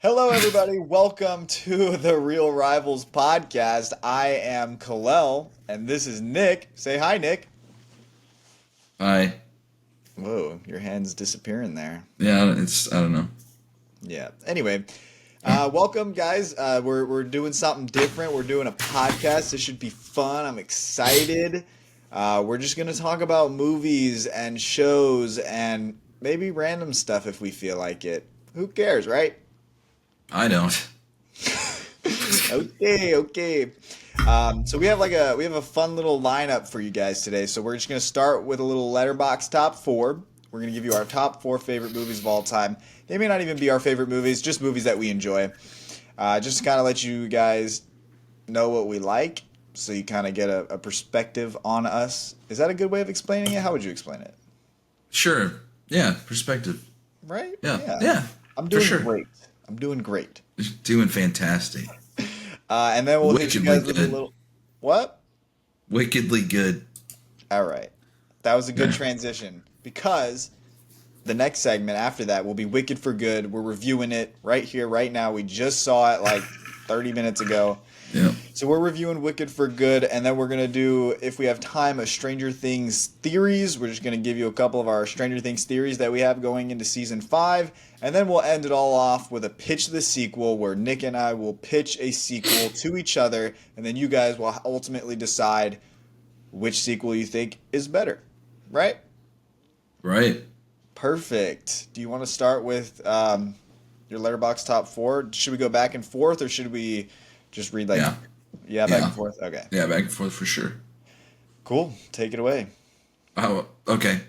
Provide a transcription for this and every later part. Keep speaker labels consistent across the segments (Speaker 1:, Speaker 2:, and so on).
Speaker 1: Hello, everybody. Welcome to the Real Rivals podcast. I am Kalel, and this is Nick. Say hi, Nick.
Speaker 2: I
Speaker 1: Whoa, your hand's disappearing there.
Speaker 2: Yeah, I don't know.
Speaker 1: Yeah. Anyway, welcome, guys. We're doing something different. We're doing a podcast. This should be fun. I'm excited. We're just gonna talk about movies and shows and maybe random stuff if we feel like it. Who cares, right?
Speaker 2: I don't.
Speaker 1: Okay. So we have a fun little lineup for you guys today. So we're just gonna start with a little letterbox top four. We're gonna give you our top four favorite movies of all time. They may not even be our favorite movies, just movies that we enjoy. Just to kind of let you guys know what we like, so you kind of get a perspective on us. Is that a good way of explaining it? How would you explain it?
Speaker 2: Sure. Yeah, perspective.
Speaker 1: Right?
Speaker 2: Yeah,
Speaker 1: I'm
Speaker 2: for
Speaker 1: doing
Speaker 2: sure.
Speaker 1: great. I'm doing great.
Speaker 2: Doing fantastic.
Speaker 1: And then we'll hit you
Speaker 2: Wickedly
Speaker 1: guys with a
Speaker 2: good.
Speaker 1: little. What?
Speaker 2: Wickedly good.
Speaker 1: All right. That was a good
Speaker 2: Yeah.
Speaker 1: transition because the next segment after that will be Wicked for Good. We're reviewing it right here, right now. We just saw it like 30 minutes ago.
Speaker 2: Yeah.
Speaker 1: So we're reviewing Wicked for Good, and then we're going to do, if we have time, a Stranger Things theories. We're just going to give you a couple of our Stranger Things theories that we have going into season 5. And then we'll end it all off with a pitch the sequel where Nick and I will pitch a sequel to each other, and then you guys will ultimately decide which sequel you think is better. Right?
Speaker 2: Right.
Speaker 1: Perfect. Do you want to start with your letterbox top four? Should we go back and forth, or should we just read like,
Speaker 2: Yeah.
Speaker 1: yeah, back and
Speaker 2: Yeah.
Speaker 1: forth? Okay.
Speaker 2: Yeah, back and forth for sure.
Speaker 1: Cool. Take it away.
Speaker 2: Oh, okay.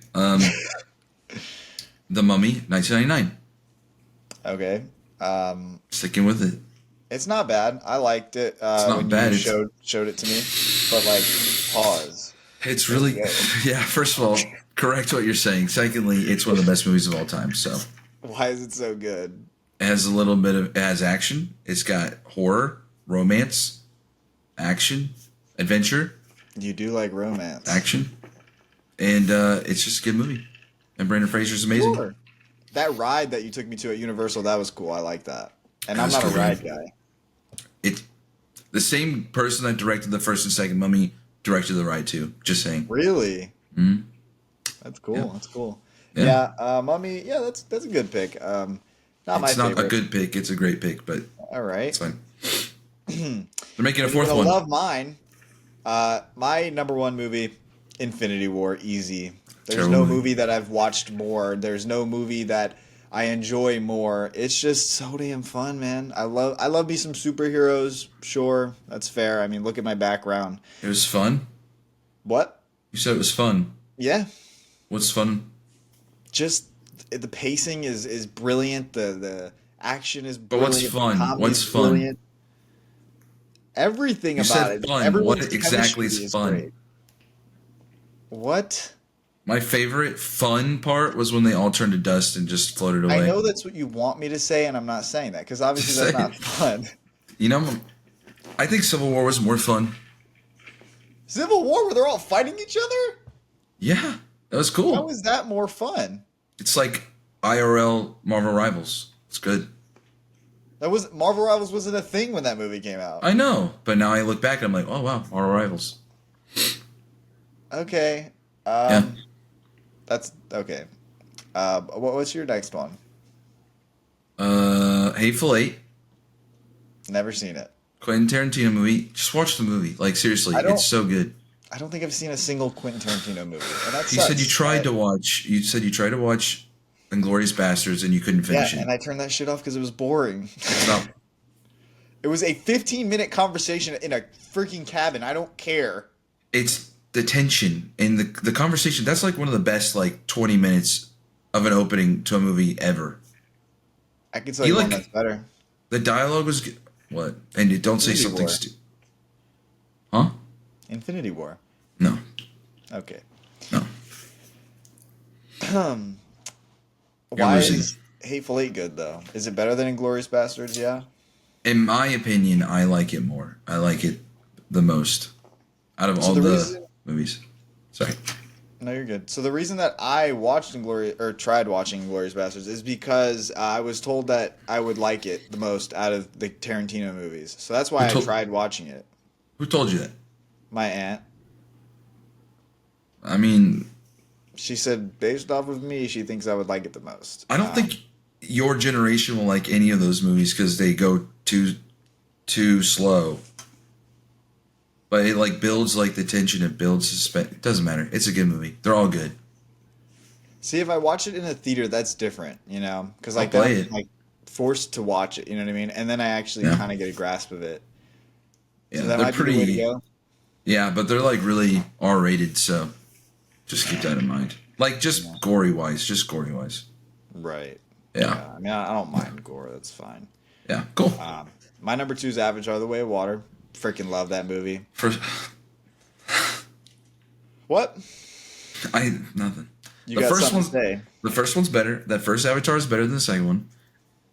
Speaker 2: The Mummy, 1999.
Speaker 1: Okay.
Speaker 2: Sticking with it.
Speaker 1: It's not bad. I liked it
Speaker 2: It's not
Speaker 1: when
Speaker 2: bad.
Speaker 1: you
Speaker 2: It's
Speaker 1: showed it to me. But like, pause.
Speaker 2: it's
Speaker 1: Let's
Speaker 2: really
Speaker 1: go.
Speaker 2: yeah. First of all, correct what you're saying. Secondly, it's one of the best movies of all time. So
Speaker 1: Why is it so good?
Speaker 2: it has a little bit of it has action. It's got horror, romance, action, adventure,
Speaker 1: You do like romance.
Speaker 2: action, and it's just a good movie. And Brandon Fraser's amazing.
Speaker 1: Sure. That ride that you took me to at Universal, that was cool. I like that. And I'm
Speaker 2: That's
Speaker 1: not a
Speaker 2: cool,
Speaker 1: ride
Speaker 2: man.
Speaker 1: guy.
Speaker 2: It the same person that directed the first and second Mummy directed the ride too. Just saying.
Speaker 1: Really?
Speaker 2: Hmm.
Speaker 1: That's cool.
Speaker 2: Yeah,
Speaker 1: That's cool.
Speaker 2: yeah.
Speaker 1: Yeah, Mummy, yeah, that's a good pick. Not my
Speaker 2: It's not a
Speaker 1: favorite.
Speaker 2: good pick. It's a great pick, but
Speaker 1: All
Speaker 2: it's
Speaker 1: right.
Speaker 2: fine.
Speaker 1: You're
Speaker 2: They're making a fourth
Speaker 1: gonna
Speaker 2: one.
Speaker 1: love mine. My number one movie, Infinity War, easy. There's
Speaker 2: Terrible
Speaker 1: no
Speaker 2: movie.
Speaker 1: movie that I've watched more. There's no movie that I enjoy more. It's just so damn fun, man. I love me some superheroes. Sure, that's fair. I mean, look at my background.
Speaker 2: It was fun.
Speaker 1: What?
Speaker 2: You said it was fun.
Speaker 1: Yeah,
Speaker 2: What's fun?
Speaker 1: just the pacing is brilliant. The action is
Speaker 2: But what's
Speaker 1: brilliant. The
Speaker 2: fun?
Speaker 1: comedy is
Speaker 2: What's fun?
Speaker 1: brilliant. Everything
Speaker 2: You
Speaker 1: about
Speaker 2: said
Speaker 1: it.
Speaker 2: fun. What
Speaker 1: Everyone's
Speaker 2: exactly
Speaker 1: chemistry
Speaker 2: is
Speaker 1: is
Speaker 2: fun?
Speaker 1: great. What?
Speaker 2: My favorite fun part was when they all turned to dust and just floated
Speaker 1: I
Speaker 2: away.
Speaker 1: know that's what you want me to say, and I'm not saying that because obviously
Speaker 2: Just
Speaker 1: that's
Speaker 2: say,
Speaker 1: not fun.
Speaker 2: you know, I think Civil War was more fun.
Speaker 1: Civil War, where they're all fighting each other?
Speaker 2: Yeah, that was
Speaker 1: How
Speaker 2: cool.
Speaker 1: is that more fun?
Speaker 2: It's like IRL Marvel Rivals. It's good.
Speaker 1: That was Marvel Rivals wasn't a thing when that movie came out.
Speaker 2: I know, but now I look back and I'm like, oh wow, Marvel Rivals.
Speaker 1: Okay,
Speaker 2: Yeah.
Speaker 1: that's okay. What's your next one?
Speaker 2: Hateful Eight,
Speaker 1: Never seen it.
Speaker 2: Quentin Tarantino movie. Just watch the movie. Like seriously,
Speaker 1: I don't.
Speaker 2: it's so good.
Speaker 1: I don't think I've seen a single Quentin Tarantino movie, and that
Speaker 2: You said you
Speaker 1: sucks.
Speaker 2: tried to watch. You said you tried to watch Inglorious Bastards and you couldn't
Speaker 1: Yeah,
Speaker 2: finish it.
Speaker 1: and I turned that shit off because it was boring.
Speaker 2: It's not.
Speaker 1: It was a 15-minute conversation in a freaking cabin. I don't care.
Speaker 2: It's the tension and the conversation. That's like one of the best like 20 minutes of an opening to a movie ever.
Speaker 1: I can tell
Speaker 2: You
Speaker 1: you one that's
Speaker 2: like
Speaker 1: better.
Speaker 2: the dialogue was what? And you don't say
Speaker 1: Infinity
Speaker 2: something
Speaker 1: War.
Speaker 2: stupid. Huh?
Speaker 1: Infinity War.
Speaker 2: No.
Speaker 1: Okay.
Speaker 2: No.
Speaker 1: Um,
Speaker 2: You're
Speaker 1: why
Speaker 2: losing.
Speaker 1: is Hateful Eight good though? Is it better than Inglorious Bastards? Yeah.
Speaker 2: In my opinion, I like it more. I like it the most out of
Speaker 1: So
Speaker 2: all
Speaker 1: the
Speaker 2: the
Speaker 1: reason
Speaker 2: movies. Sorry.
Speaker 1: No, you're good. So the reason that I watched Inglorious or tried watching Inglorious Bastards is because I was told that I would like it the most out of the Tarantino movies. So that's
Speaker 2: Who
Speaker 1: why I
Speaker 2: told
Speaker 1: tried watching it.
Speaker 2: who told you that?
Speaker 1: My aunt,
Speaker 2: I mean,
Speaker 1: she said based off of me, she thinks I would like it the most.
Speaker 2: I don't think your generation will like any of those movies because they go too slow. But it like builds like the tension, it builds suspense. It doesn't matter. It's a good movie. They're all good.
Speaker 1: See, if I watch it in a theater, that's different, because
Speaker 2: I'll
Speaker 1: like then
Speaker 2: play
Speaker 1: I'm
Speaker 2: it.
Speaker 1: like forced to watch it. You know what I mean? And then I actually
Speaker 2: Yeah.
Speaker 1: kind of get a grasp of it.
Speaker 2: Yeah,
Speaker 1: So that
Speaker 2: they're
Speaker 1: might be the way to
Speaker 2: pretty.
Speaker 1: go.
Speaker 2: Yeah, but they're like really R rated, so just keep that in mind. Like
Speaker 1: Yeah.
Speaker 2: just gory wise, just gory wise.
Speaker 1: Right.
Speaker 2: Yeah,
Speaker 1: Yeah. I mean, I don't mind gore. That's fine.
Speaker 2: yeah, cool.
Speaker 1: My number two is Avatar: The Way of Water. Freaking love that movie.
Speaker 2: First,
Speaker 1: What?
Speaker 2: I nothing.
Speaker 1: You
Speaker 2: The
Speaker 1: got
Speaker 2: first
Speaker 1: something to
Speaker 2: one,
Speaker 1: say?
Speaker 2: the first one's better. That first Avatar is better than the second one.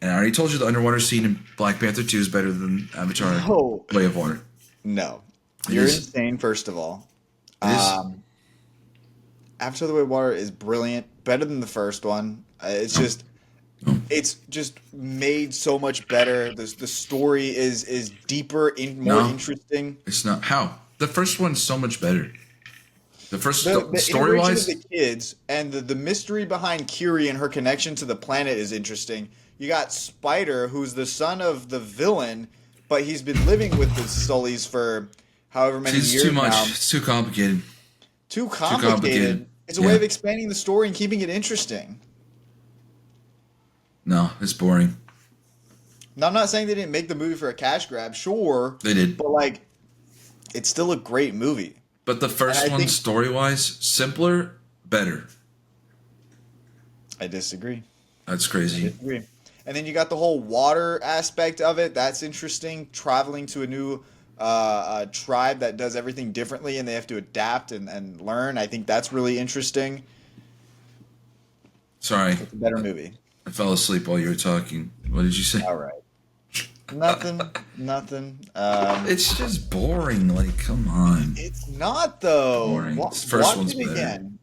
Speaker 2: And I already told you the underwater scene in Black Panther 2 is better than Avatar:
Speaker 1: No.
Speaker 2: Way of Water.
Speaker 1: No.
Speaker 2: It
Speaker 1: You're
Speaker 2: is.
Speaker 1: insane. First of all,
Speaker 2: It is.
Speaker 1: Avatar: The Way of Water is brilliant. Better than the first one. It's just made so much better. The story is deeper, more
Speaker 2: No.
Speaker 1: interesting.
Speaker 2: It's not how the first one's so much better. The first
Speaker 1: The
Speaker 2: story
Speaker 1: iteration of
Speaker 2: wise,
Speaker 1: the kids and the mystery behind Kiri and her connection to the planet is interesting. You got Spider, who's the son of the villain, but he's been living with the Sullys for however many
Speaker 2: it's
Speaker 1: years
Speaker 2: too much.
Speaker 1: now.
Speaker 2: It's too complicated.
Speaker 1: Too complicated.
Speaker 2: complicated.
Speaker 1: It's a way
Speaker 2: Yeah.
Speaker 1: of expanding the story and keeping it interesting.
Speaker 2: No, it's boring.
Speaker 1: Now, I'm not saying they didn't make the movie for a cash grab, sure,
Speaker 2: They did.
Speaker 1: but like, it's still a great movie.
Speaker 2: But the first
Speaker 1: And I
Speaker 2: one,
Speaker 1: think-
Speaker 2: story wise, simpler, better.
Speaker 1: I disagree.
Speaker 2: That's crazy.
Speaker 1: Disagree. And then you got the whole water aspect of it. That's interesting. Traveling to a new tribe that does everything differently, and they have to adapt and learn. I think that's really interesting.
Speaker 2: Sorry,
Speaker 1: It's a better movie.
Speaker 2: I fell asleep while you were talking. What did you say?
Speaker 1: All right. Nothing. Nothing.
Speaker 2: It's just boring. Like, come on.
Speaker 1: It's not though.
Speaker 2: Boring.
Speaker 1: Wa-
Speaker 2: This first
Speaker 1: watch
Speaker 2: one's
Speaker 1: it
Speaker 2: better.
Speaker 1: again.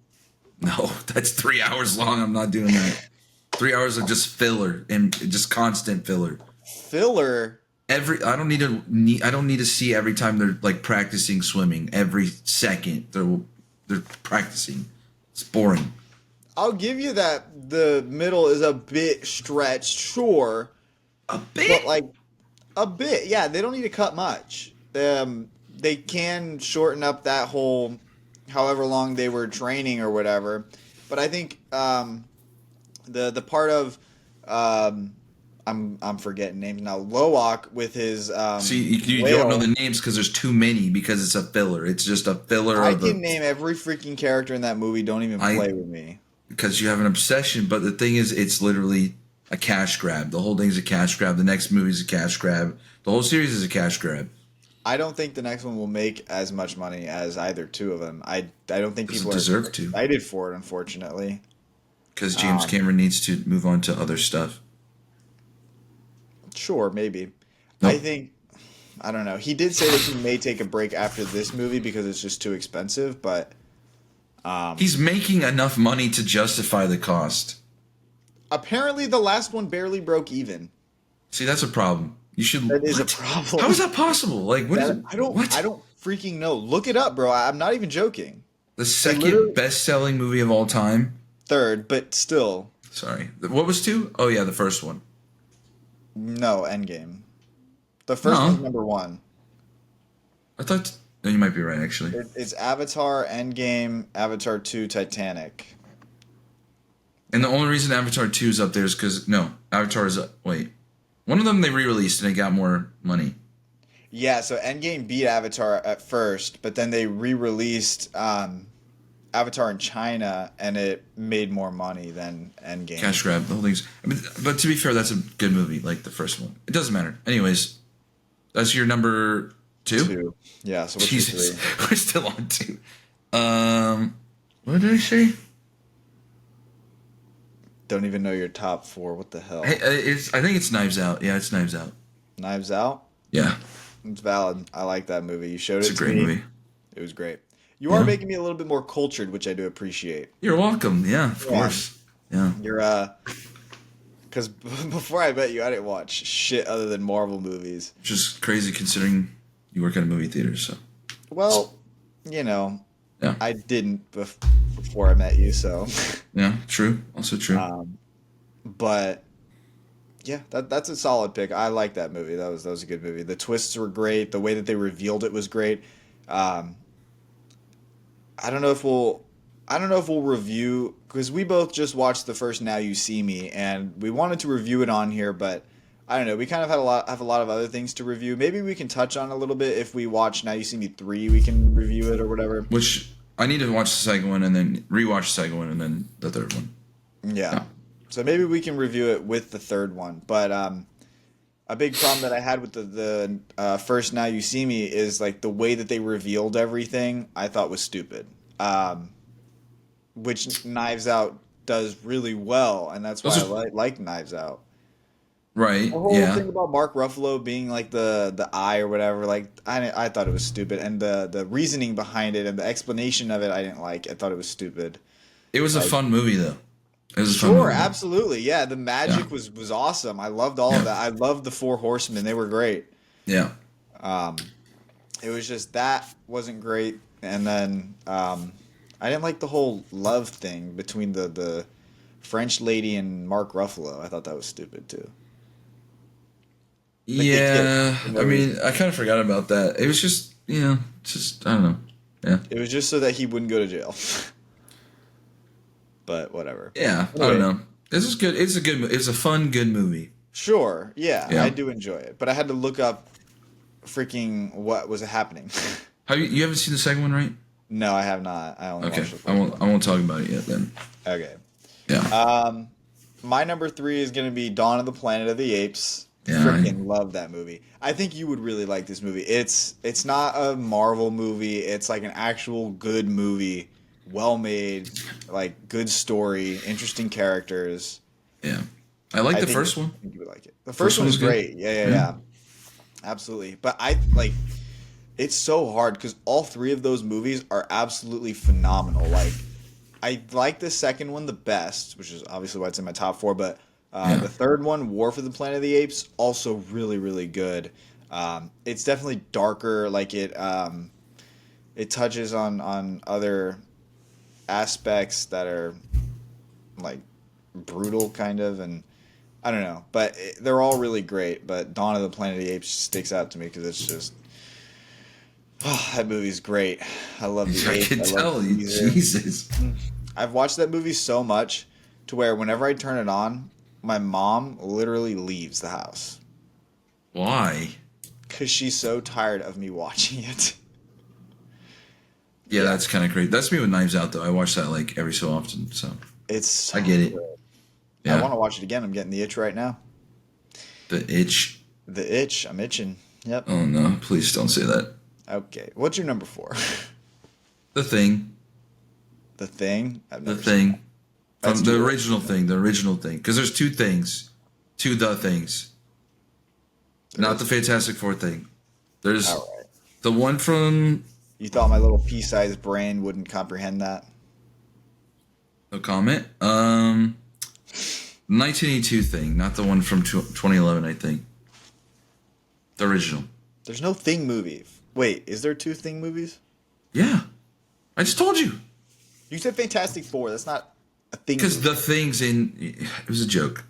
Speaker 2: No, that's 3 hours long. I'm not doing that. 3 hours of just filler and just constant filler.
Speaker 1: Filler.
Speaker 2: I don't need to see every time they're like practicing swimming. Every second they're practicing. It's boring.
Speaker 1: I'll give you that. The middle is a bit stretched, sure,
Speaker 2: A
Speaker 1: but
Speaker 2: bit.
Speaker 1: like a bit. Yeah, they don't need to cut much. They can shorten up that whole, however long they were training or whatever. But I think the part of I'm forgetting names now. Loak with his
Speaker 2: See, you
Speaker 1: whale.
Speaker 2: don't know the names because there's too many because it's a filler. It's just a filler
Speaker 1: I
Speaker 2: of the
Speaker 1: can name every freaking character in that movie. Don't even play with me.
Speaker 2: because you have an obsession. But the thing is, it's literally a cash grab. The whole thing's a cash grab. The next movie's a cash grab. The whole series is a cash grab.
Speaker 1: I don't think the next one will make as much money as either two of them. I don't think
Speaker 2: Doesn't
Speaker 1: people are
Speaker 2: deserve to.
Speaker 1: excited for it, unfortunately.
Speaker 2: Because James Cameron needs to move on to other stuff.
Speaker 1: Sure, maybe.
Speaker 2: Nope.
Speaker 1: I don't know. He did say that he may take a break after this movie because it's just too expensive, but
Speaker 2: He's making enough money to justify the cost.
Speaker 1: apparently the last one barely broke even.
Speaker 2: See, that's a problem. You should.
Speaker 1: That is a
Speaker 2: What?
Speaker 1: problem.
Speaker 2: How is that possible? Like, what is?
Speaker 1: I don't
Speaker 2: What?
Speaker 1: I don't freaking know. Look it up, bro. I'm not even joking.
Speaker 2: The second
Speaker 1: literally-
Speaker 2: best-selling movie of all time.
Speaker 1: Third, but still.
Speaker 2: Sorry, what was 2? Oh yeah, the first one.
Speaker 1: No, Endgame. The first
Speaker 2: No.
Speaker 1: one's number 1.
Speaker 2: I thought. No, you might be right actually.
Speaker 1: It's Avatar, Endgame, Avatar 2, Titanic.
Speaker 2: And the only reason Avatar 2 is up there is because Avatar is wait. One of them they re-released and it got more money.
Speaker 1: Yeah, so Endgame beat Avatar at first, but then they re-released Avatar in China, and it made more money than Endgame.
Speaker 2: Cash grab. The whole thing's. I mean, but to be fair, that's a good movie, like the first one. It doesn't matter. Anyways, that's your number 2.
Speaker 1: 2. Yeah, so what's your
Speaker 2: Jesus,
Speaker 1: 3?
Speaker 2: we're still on 2. What did I say?
Speaker 1: Don't even know your top 4. What the hell?
Speaker 2: Hey, I think it's Knives Out. Yeah, it's Knives Out.
Speaker 1: Knives Out?
Speaker 2: Yeah,
Speaker 1: It's valid. I like that movie. You showed
Speaker 2: it's
Speaker 1: it
Speaker 2: a
Speaker 1: to
Speaker 2: great
Speaker 1: me.
Speaker 2: movie.
Speaker 1: It was great. You are
Speaker 2: Yeah.
Speaker 1: making me a little bit more cultured, which I do appreciate.
Speaker 2: You're welcome. Yeah, of
Speaker 1: Yeah.
Speaker 2: course. Yeah.
Speaker 1: You're because before I met you, I didn't watch shit other than Marvel movies.
Speaker 2: Just crazy considering you work at a movie theater. So
Speaker 1: Well, you know,
Speaker 2: yeah,
Speaker 1: I didn't before I met you, so.
Speaker 2: yeah. True. Also true.
Speaker 1: But yeah, that's a solid pick. I like that movie. That was a good movie. The twists were great. The way that they revealed it was great. Um, I don't know if we'll review because we both just watched the first Now You See Me and we wanted to review it on here, but I don't know. We kind of have a lot of other things to review. Maybe we can touch on a little bit if we watch Now You See Me 3, we can review it or whatever.
Speaker 2: Which I need to watch the second one and then rewatch the second one and then the third one.
Speaker 1: Yeah.
Speaker 2: Yeah.
Speaker 1: So maybe we can review it with the third one. But a big problem that I had with the first Now You See Me is like the way that they revealed everything. I thought was stupid, which Knives Out does really well, and that's why
Speaker 2: Those
Speaker 1: I like Knives Out.
Speaker 2: Right.
Speaker 1: The whole
Speaker 2: Yeah.
Speaker 1: thing about Mark Ruffalo being like the eye or whatever, like I thought it was stupid, and the reasoning behind it and the explanation of it, I didn't like. I thought it was stupid.
Speaker 2: It was a fun movie though. It was a fun
Speaker 1: Sure,
Speaker 2: movie.
Speaker 1: absolutely. Yeah, the magic
Speaker 2: Yeah.
Speaker 1: was awesome. I loved all of that. I loved the Four Horsemen. They were great.
Speaker 2: Yeah.
Speaker 1: It was just that wasn't great. And then I didn't like the whole love thing between the French lady and Mark Ruffalo. I thought that was stupid too. Like they
Speaker 2: Yeah.
Speaker 1: killed-
Speaker 2: I mean, I kind of forgot about that. It was just, just I don't know. Yeah.
Speaker 1: It was just so that he wouldn't go to jail. But whatever.
Speaker 2: Yeah. I
Speaker 1: Anyway.
Speaker 2: don't know. This is good. It's a good. It's a fun, good movie.
Speaker 1: Sure, yeah,
Speaker 2: Yeah.
Speaker 1: I do enjoy it. But I had to look up freaking what was happening.
Speaker 2: Have you haven't seen the second one, right?
Speaker 1: No, I have not. I only
Speaker 2: Okay.
Speaker 1: watched the first
Speaker 2: I won't.
Speaker 1: one.
Speaker 2: I won't talk about it yet. Then.
Speaker 1: Okay.
Speaker 2: Yeah.
Speaker 1: My number 3 is going to be Dawn of the Planet of the Apes.
Speaker 2: Yeah,
Speaker 1: Freaking love that movie. I think you would really like this movie. It's not a Marvel movie. It's like an actual good movie, well made, like good story, interesting characters.
Speaker 2: Yeah. I like
Speaker 1: I
Speaker 2: the
Speaker 1: think-
Speaker 2: first one.
Speaker 1: I think you would like it. The first one
Speaker 2: one
Speaker 1: is
Speaker 2: was good.
Speaker 1: great. Yeah. Absolutely. But I like it's so hard because all 3 of those movies are absolutely phenomenal. Like I like the second one the best, which is obviously why it's in my top 4. But
Speaker 2: Yeah.
Speaker 1: the third one, War for the Planet of the Apes, also really really good. It's definitely darker. Like it touches on other aspects that are like brutal kind of, and I don't know, but they're all really great. But Dawn of the Planet of the Apes sticks out to me because it's just that movie's great. I love the
Speaker 2: I
Speaker 1: apes.
Speaker 2: can
Speaker 1: I love
Speaker 2: tell
Speaker 1: the
Speaker 2: you.
Speaker 1: music.
Speaker 2: Jesus.
Speaker 1: I've watched that movie so much to where whenever I turn it on, my mom literally leaves the house
Speaker 2: Why?
Speaker 1: because she's so tired of me watching it.
Speaker 2: Yeah, that's kind of crazy. That's me with Knives Out though. I watch that like every so often. So
Speaker 1: It's so
Speaker 2: I get it.
Speaker 1: good.
Speaker 2: yeah.
Speaker 1: I want to watch it again. I'm getting the itch right now.
Speaker 2: The itch.
Speaker 1: The itch. I'm itching. Yep.
Speaker 2: Oh no! Please don't say that.
Speaker 1: Okay. What's your number 4?
Speaker 2: The Thing.
Speaker 1: The Thing. I've
Speaker 2: The
Speaker 1: never seen
Speaker 2: Thing.
Speaker 1: that. That's
Speaker 2: From the
Speaker 1: too-
Speaker 2: original thing. The original thing. Because there's 2 things. 2 the things. Not the Fantastic Four thing. There's
Speaker 1: All right.
Speaker 2: the one from
Speaker 1: You thought my little pea-sized brain wouldn't comprehend that?
Speaker 2: the comment. 1982 thing, not the one from 2011. I think. The original.
Speaker 1: There's no Thing movie. Wait, is there 2 Thing movies?
Speaker 2: Yeah. I just told you.
Speaker 1: You said Fantastic Four. That's not a Thing.
Speaker 2: Because
Speaker 1: movie.
Speaker 2: the thing's in. It was a joke.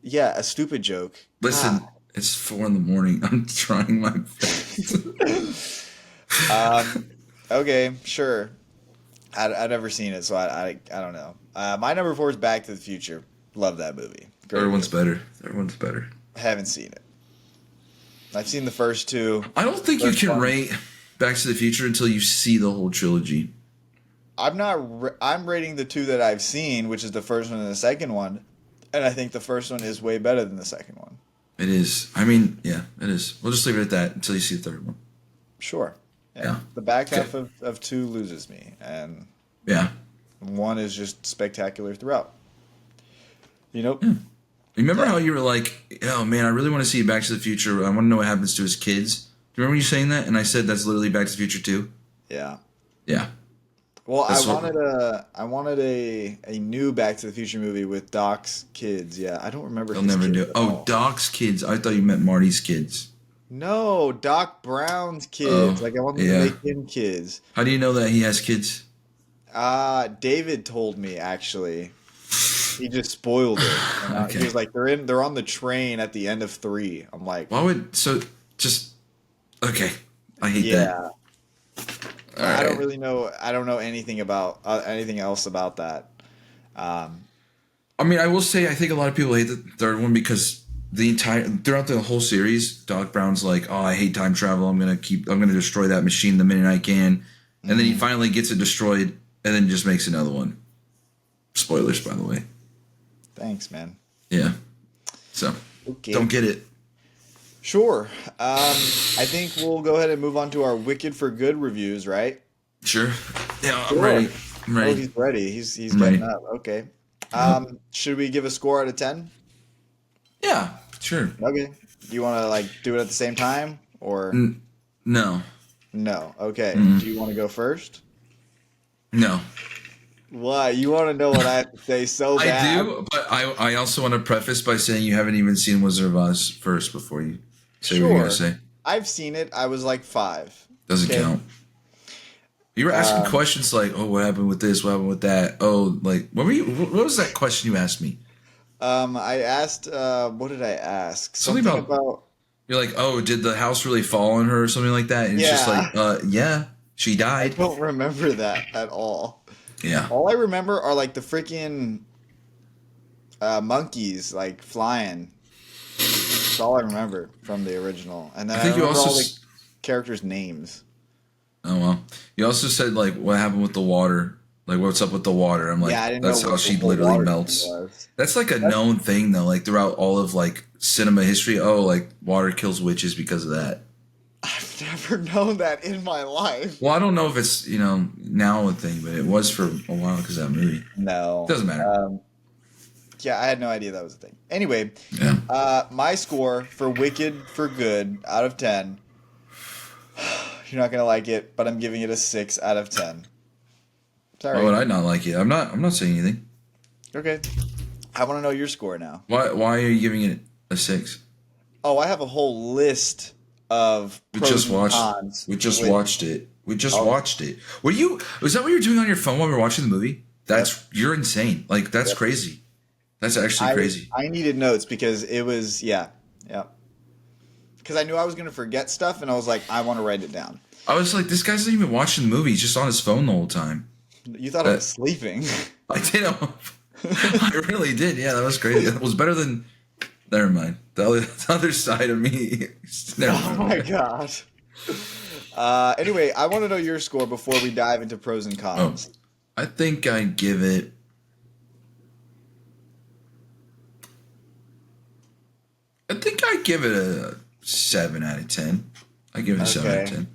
Speaker 1: Yeah, a stupid joke.
Speaker 2: Listen,
Speaker 1: God.
Speaker 2: it's 4 a.m. I'm trying my best.
Speaker 1: Okay, sure. I've never seen it, so I don't know. My number 4 is Back to the Future. Love that movie. Great
Speaker 2: Everyone's
Speaker 1: movie.
Speaker 2: better. Everyone's better.
Speaker 1: Haven't seen it. I've seen the first 2.
Speaker 2: I don't think you
Speaker 1: First
Speaker 2: can
Speaker 1: one.
Speaker 2: rate Back to the Future until you see the whole trilogy.
Speaker 1: I'm not. I'm rating the 2 that I've seen, which is the first one and the second one, and I think the first one is way better than the second one.
Speaker 2: It is. I mean, yeah, it is. We'll just leave it at that until you see the third one.
Speaker 1: Sure.
Speaker 2: Yeah.
Speaker 1: The back
Speaker 2: Okay.
Speaker 1: half of 2 loses me, and
Speaker 2: Yeah.
Speaker 1: 1 is just spectacular throughout. You know?
Speaker 2: Remember how you were like, oh man, I really want to see Back to the Future. I want to know what happens to his kids. Do you remember you saying that? And I said that's literally Back to the Future 2?
Speaker 1: Yeah.
Speaker 2: Yeah.
Speaker 1: Well,
Speaker 2: That's what.
Speaker 1: I wanted a new Back to the Future movie with Doc's kids. Yeah, I don't remember
Speaker 2: They'll
Speaker 1: his
Speaker 2: never
Speaker 1: kids
Speaker 2: do it.
Speaker 1: at
Speaker 2: Oh,
Speaker 1: all.
Speaker 2: Doc's kids. I thought you meant Marty's kids.
Speaker 1: No, Doc Brown's kids.
Speaker 2: Oh,
Speaker 1: Like I want them to
Speaker 2: yeah.
Speaker 1: make him kids.
Speaker 2: How do you know that he has kids?
Speaker 1: David told me actually. He just spoiled it, and he
Speaker 2: Okay.
Speaker 1: was like, they're on the train at the end of three. I'm like,
Speaker 2: Why would so just okay? I hate that.
Speaker 1: yeah.
Speaker 2: All
Speaker 1: I don't
Speaker 2: right.
Speaker 1: really know. I don't know anything about anything else about that. Um,
Speaker 2: I mean, I will say I think a lot of people hate the third one because the entire throughout the whole series, Doc Brown's like, "Oh, I hate time travel. I'm gonna destroy that machine the minute I can," and then he
Speaker 1: mhm.
Speaker 2: finally gets it destroyed, and then just makes another one. Spoilers, by the way.
Speaker 1: Thanks, man.
Speaker 2: Yeah. So
Speaker 1: Okay.
Speaker 2: don't get it.
Speaker 1: Sure. I think we'll go ahead and move on to our Wicked for Good reviews, right?
Speaker 2: Sure. Yeah, I'm
Speaker 1: Sure.
Speaker 2: ready. I'm
Speaker 1: Oh,
Speaker 2: ready.
Speaker 1: he's ready. He's
Speaker 2: I'm
Speaker 1: getting
Speaker 2: ready.
Speaker 1: up. Okay.
Speaker 2: Yep.
Speaker 1: Should we give a score out of 10?
Speaker 2: Yeah. Sure.
Speaker 1: Okay. Do you want to like do it at the same time or
Speaker 2: No.
Speaker 1: no? Okay.
Speaker 2: Mm,
Speaker 1: Do you want to go first?
Speaker 2: no.
Speaker 1: Why? You want to know what I have to say so
Speaker 2: I
Speaker 1: bad?
Speaker 2: do, but I also want to preface by saying you haven't even seen Wizard of Oz first before you say what you're gonna
Speaker 1: Sure.
Speaker 2: say.
Speaker 1: I've seen it. I was like 5.
Speaker 2: Doesn't
Speaker 1: Okay.
Speaker 2: count. You were asking
Speaker 1: Um,
Speaker 2: questions like, "Oh, what happened with this? What happened with that?" Oh, like what were you? What was that question you asked me?
Speaker 1: I asked, what did I ask?
Speaker 2: Something
Speaker 1: Something
Speaker 2: about
Speaker 1: about,
Speaker 2: you're like, "Oh, did the house really fall on her or something like that?" And it's just like,
Speaker 1: yeah,
Speaker 2: yeah, she
Speaker 1: I
Speaker 2: died."
Speaker 1: don't remember that at all.
Speaker 2: Yeah.
Speaker 1: All I remember are like the freaking monkeys like flying. That's all I remember from the original. And
Speaker 2: I
Speaker 1: then I
Speaker 2: think you
Speaker 1: remember
Speaker 2: also.
Speaker 1: all the characters' names.
Speaker 2: Oh well. You also said like, "What happened with the water?" Like, what's up with the water? I'm like,
Speaker 1: Yeah, I didn't know
Speaker 2: that's how
Speaker 1: what the
Speaker 2: she
Speaker 1: whole
Speaker 2: literally
Speaker 1: water thing
Speaker 2: melts.
Speaker 1: was.
Speaker 2: That's like a
Speaker 1: That's,
Speaker 2: known thing though, like throughout all of like cinema history. Oh, like water kills witches because of that.
Speaker 1: I've never known that in my life.
Speaker 2: Well, I don't know if it's now a thing, but it was for a while because of that movie.
Speaker 1: No.
Speaker 2: Doesn't matter.
Speaker 1: Yeah, I had no idea that was a thing. Anyway,
Speaker 2: Yeah.
Speaker 1: my score for Wicked for Good out of 10. You're not gonna like it, but I'm giving it a 6 out of 10.
Speaker 2: Why would
Speaker 1: Sorry.
Speaker 2: I not like it? I'm not saying anything.
Speaker 1: Okay. I want to know your score now.
Speaker 2: Why are you giving it a 6?
Speaker 1: Oh, I have a whole list of
Speaker 2: We
Speaker 1: pros
Speaker 2: just
Speaker 1: and
Speaker 2: watched.
Speaker 1: cons.
Speaker 2: We just
Speaker 1: With,
Speaker 2: watched it. We just
Speaker 1: oh,
Speaker 2: watched it. Were you? Was that what you were doing on your phone while we were watching the movie?
Speaker 1: yep,
Speaker 2: You're insane. Like that's
Speaker 1: yep.
Speaker 2: crazy. That's actually
Speaker 1: I
Speaker 2: crazy.
Speaker 1: I needed notes because it was yeah, yeah. Because I knew I was gonna forget stuff, and I was like, I want to write it down.
Speaker 2: I was like, this guy's not even watching the movie. He's just on his phone the whole time.
Speaker 1: You thought I
Speaker 2: That
Speaker 1: was sleeping.
Speaker 2: I did. I really did. Yeah, that was crazy. That was better than. Never mind. The other side of me. Never
Speaker 1: Oh my
Speaker 2: mind.
Speaker 1: gosh. Anyway, I want to know your score before we dive into pros and
Speaker 2: Oh,
Speaker 1: cons.
Speaker 2: I think I'd give it. I think I'd give it a 7 out of 10. I give it a 7 out of
Speaker 1: Okay.
Speaker 2: 10.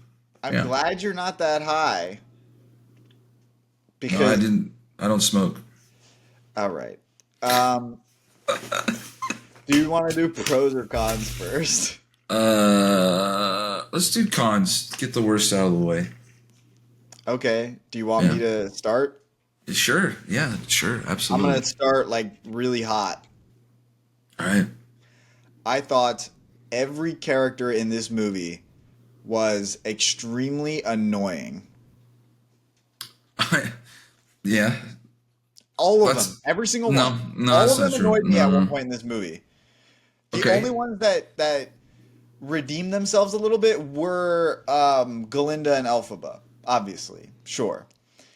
Speaker 1: I'm
Speaker 2: Yeah.
Speaker 1: glad you're not that high
Speaker 2: No, I
Speaker 1: because
Speaker 2: didn't. I don't smoke.
Speaker 1: all right. Um, do you want to do pros or cons first?
Speaker 2: Let's do cons. Get the worst out of the way.
Speaker 1: Okay. Do you want
Speaker 2: Yeah.
Speaker 1: me to start?
Speaker 2: Sure. Yeah. Sure.
Speaker 1: I'm gonna
Speaker 2: Absolutely.
Speaker 1: start like really hot.
Speaker 2: All right.
Speaker 1: I thought every character in this movie was extremely annoying.
Speaker 2: Yeah.
Speaker 1: All of them.
Speaker 2: That's
Speaker 1: Every single
Speaker 2: no.
Speaker 1: one.
Speaker 2: No,
Speaker 1: All
Speaker 2: that's
Speaker 1: of
Speaker 2: not
Speaker 1: them
Speaker 2: true.
Speaker 1: annoyed me at one
Speaker 2: No.
Speaker 1: point in this movie. The
Speaker 2: Okay.
Speaker 1: only ones that redeemed themselves a little bit were Galinda and Elphaba, obviously. Sure.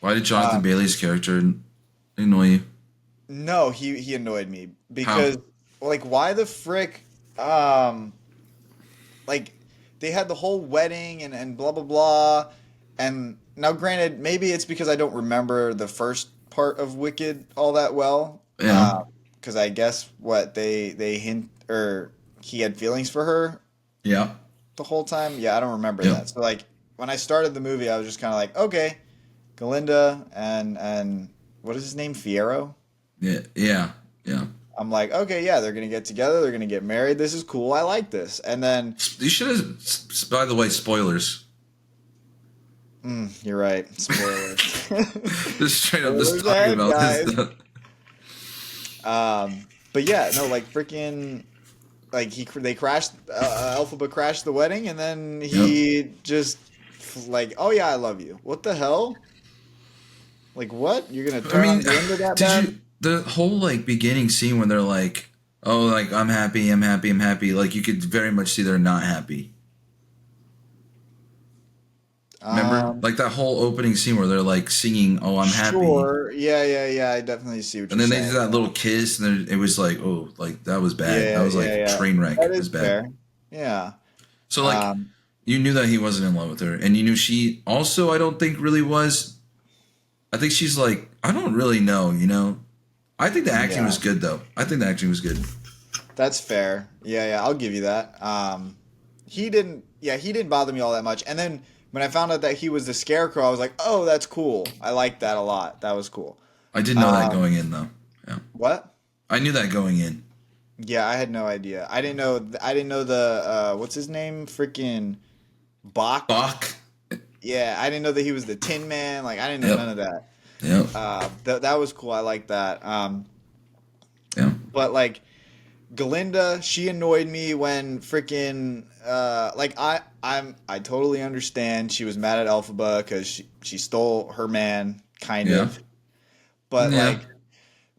Speaker 2: Why did Jonathan
Speaker 1: Um,
Speaker 2: Bailey's character annoy you?
Speaker 1: no, he annoyed me
Speaker 2: How?
Speaker 1: because like why the frick um like they had the whole wedding and blah blah blah and now granted maybe it's because I don't remember the first part of Wicked all that well
Speaker 2: Yeah.
Speaker 1: because I guess what they hint or he had feelings for her
Speaker 2: Yeah.
Speaker 1: the whole time. Yeah, I don't remember
Speaker 2: Yeah.
Speaker 1: that. So like when I started the movie, I was just kind of like, okay, Galinda and what is his name, Fiero.
Speaker 2: Yeah. Yeah. Yeah.
Speaker 1: I'm like, okay, yeah, they're gonna get together, they're gonna get married. This is cool. I like this. And then
Speaker 2: You should have. By the way, spoilers.
Speaker 1: You're right. Spoilers.
Speaker 2: Just straight up just
Speaker 1: Spoilers
Speaker 2: talking
Speaker 1: ahead,
Speaker 2: about this
Speaker 1: guys.
Speaker 2: stuff.
Speaker 1: But yeah, no, like freaking, like they crashed. Elphaba crashed the wedding, and then
Speaker 2: Yep.
Speaker 1: he just like, oh yeah, I love you. What the hell? Like what? You're gonna
Speaker 2: I
Speaker 1: turn on
Speaker 2: mean,
Speaker 1: Glinda that
Speaker 2: did
Speaker 1: bad?
Speaker 2: you the whole like beginning scene when they're like, "Oh, like I'm happy, I'm happy, I'm happy." Like you could very much see they're not happy. Remember,
Speaker 1: Um,
Speaker 2: like that whole opening scene where they're like singing, "Oh, I'm happy,"
Speaker 1: sure. Yeah, yeah, yeah. I definitely see what
Speaker 2: and
Speaker 1: you're
Speaker 2: then they did
Speaker 1: saying.
Speaker 2: that little kiss, and then it was like, "Oh, like that was bad. That
Speaker 1: Yeah,
Speaker 2: was
Speaker 1: yeah,
Speaker 2: like
Speaker 1: yeah.
Speaker 2: train wreck.
Speaker 1: That
Speaker 2: It
Speaker 1: is
Speaker 2: was bad."
Speaker 1: fair. Yeah.
Speaker 2: So like,
Speaker 1: Um,
Speaker 2: you knew that he wasn't in love with her, and you knew she also, I don't think really was. I think she's like, I don't really know, you know. I think the acting
Speaker 1: yeah.
Speaker 2: was good though. I think the acting was good.
Speaker 1: That's fair. Yeah, yeah, I'll give you that. He didn't. Yeah, he didn't bother me all that much. And then when I found out that he was the Scarecrow, I was like, oh, that's cool. I liked that a lot. That was cool.
Speaker 2: I did know that
Speaker 1: Um,
Speaker 2: going in though. Yeah,
Speaker 1: what?
Speaker 2: I knew that going in.
Speaker 1: Yeah, I had no idea. I didn't know. I didn't know the what's his name? Freaking Bach.
Speaker 2: Bach.
Speaker 1: Yeah, I didn't know that he was the Tin Man. Like I didn't know
Speaker 2: Yep.
Speaker 1: none of that.
Speaker 2: Yep.
Speaker 1: That was cool. I like that.
Speaker 2: Yeah.
Speaker 1: But like Glinda, she annoyed me when freaking like I totally understand she was mad at Elphaba because she stole her man kind
Speaker 2: Yeah.
Speaker 1: of, but
Speaker 2: Yeah.
Speaker 1: like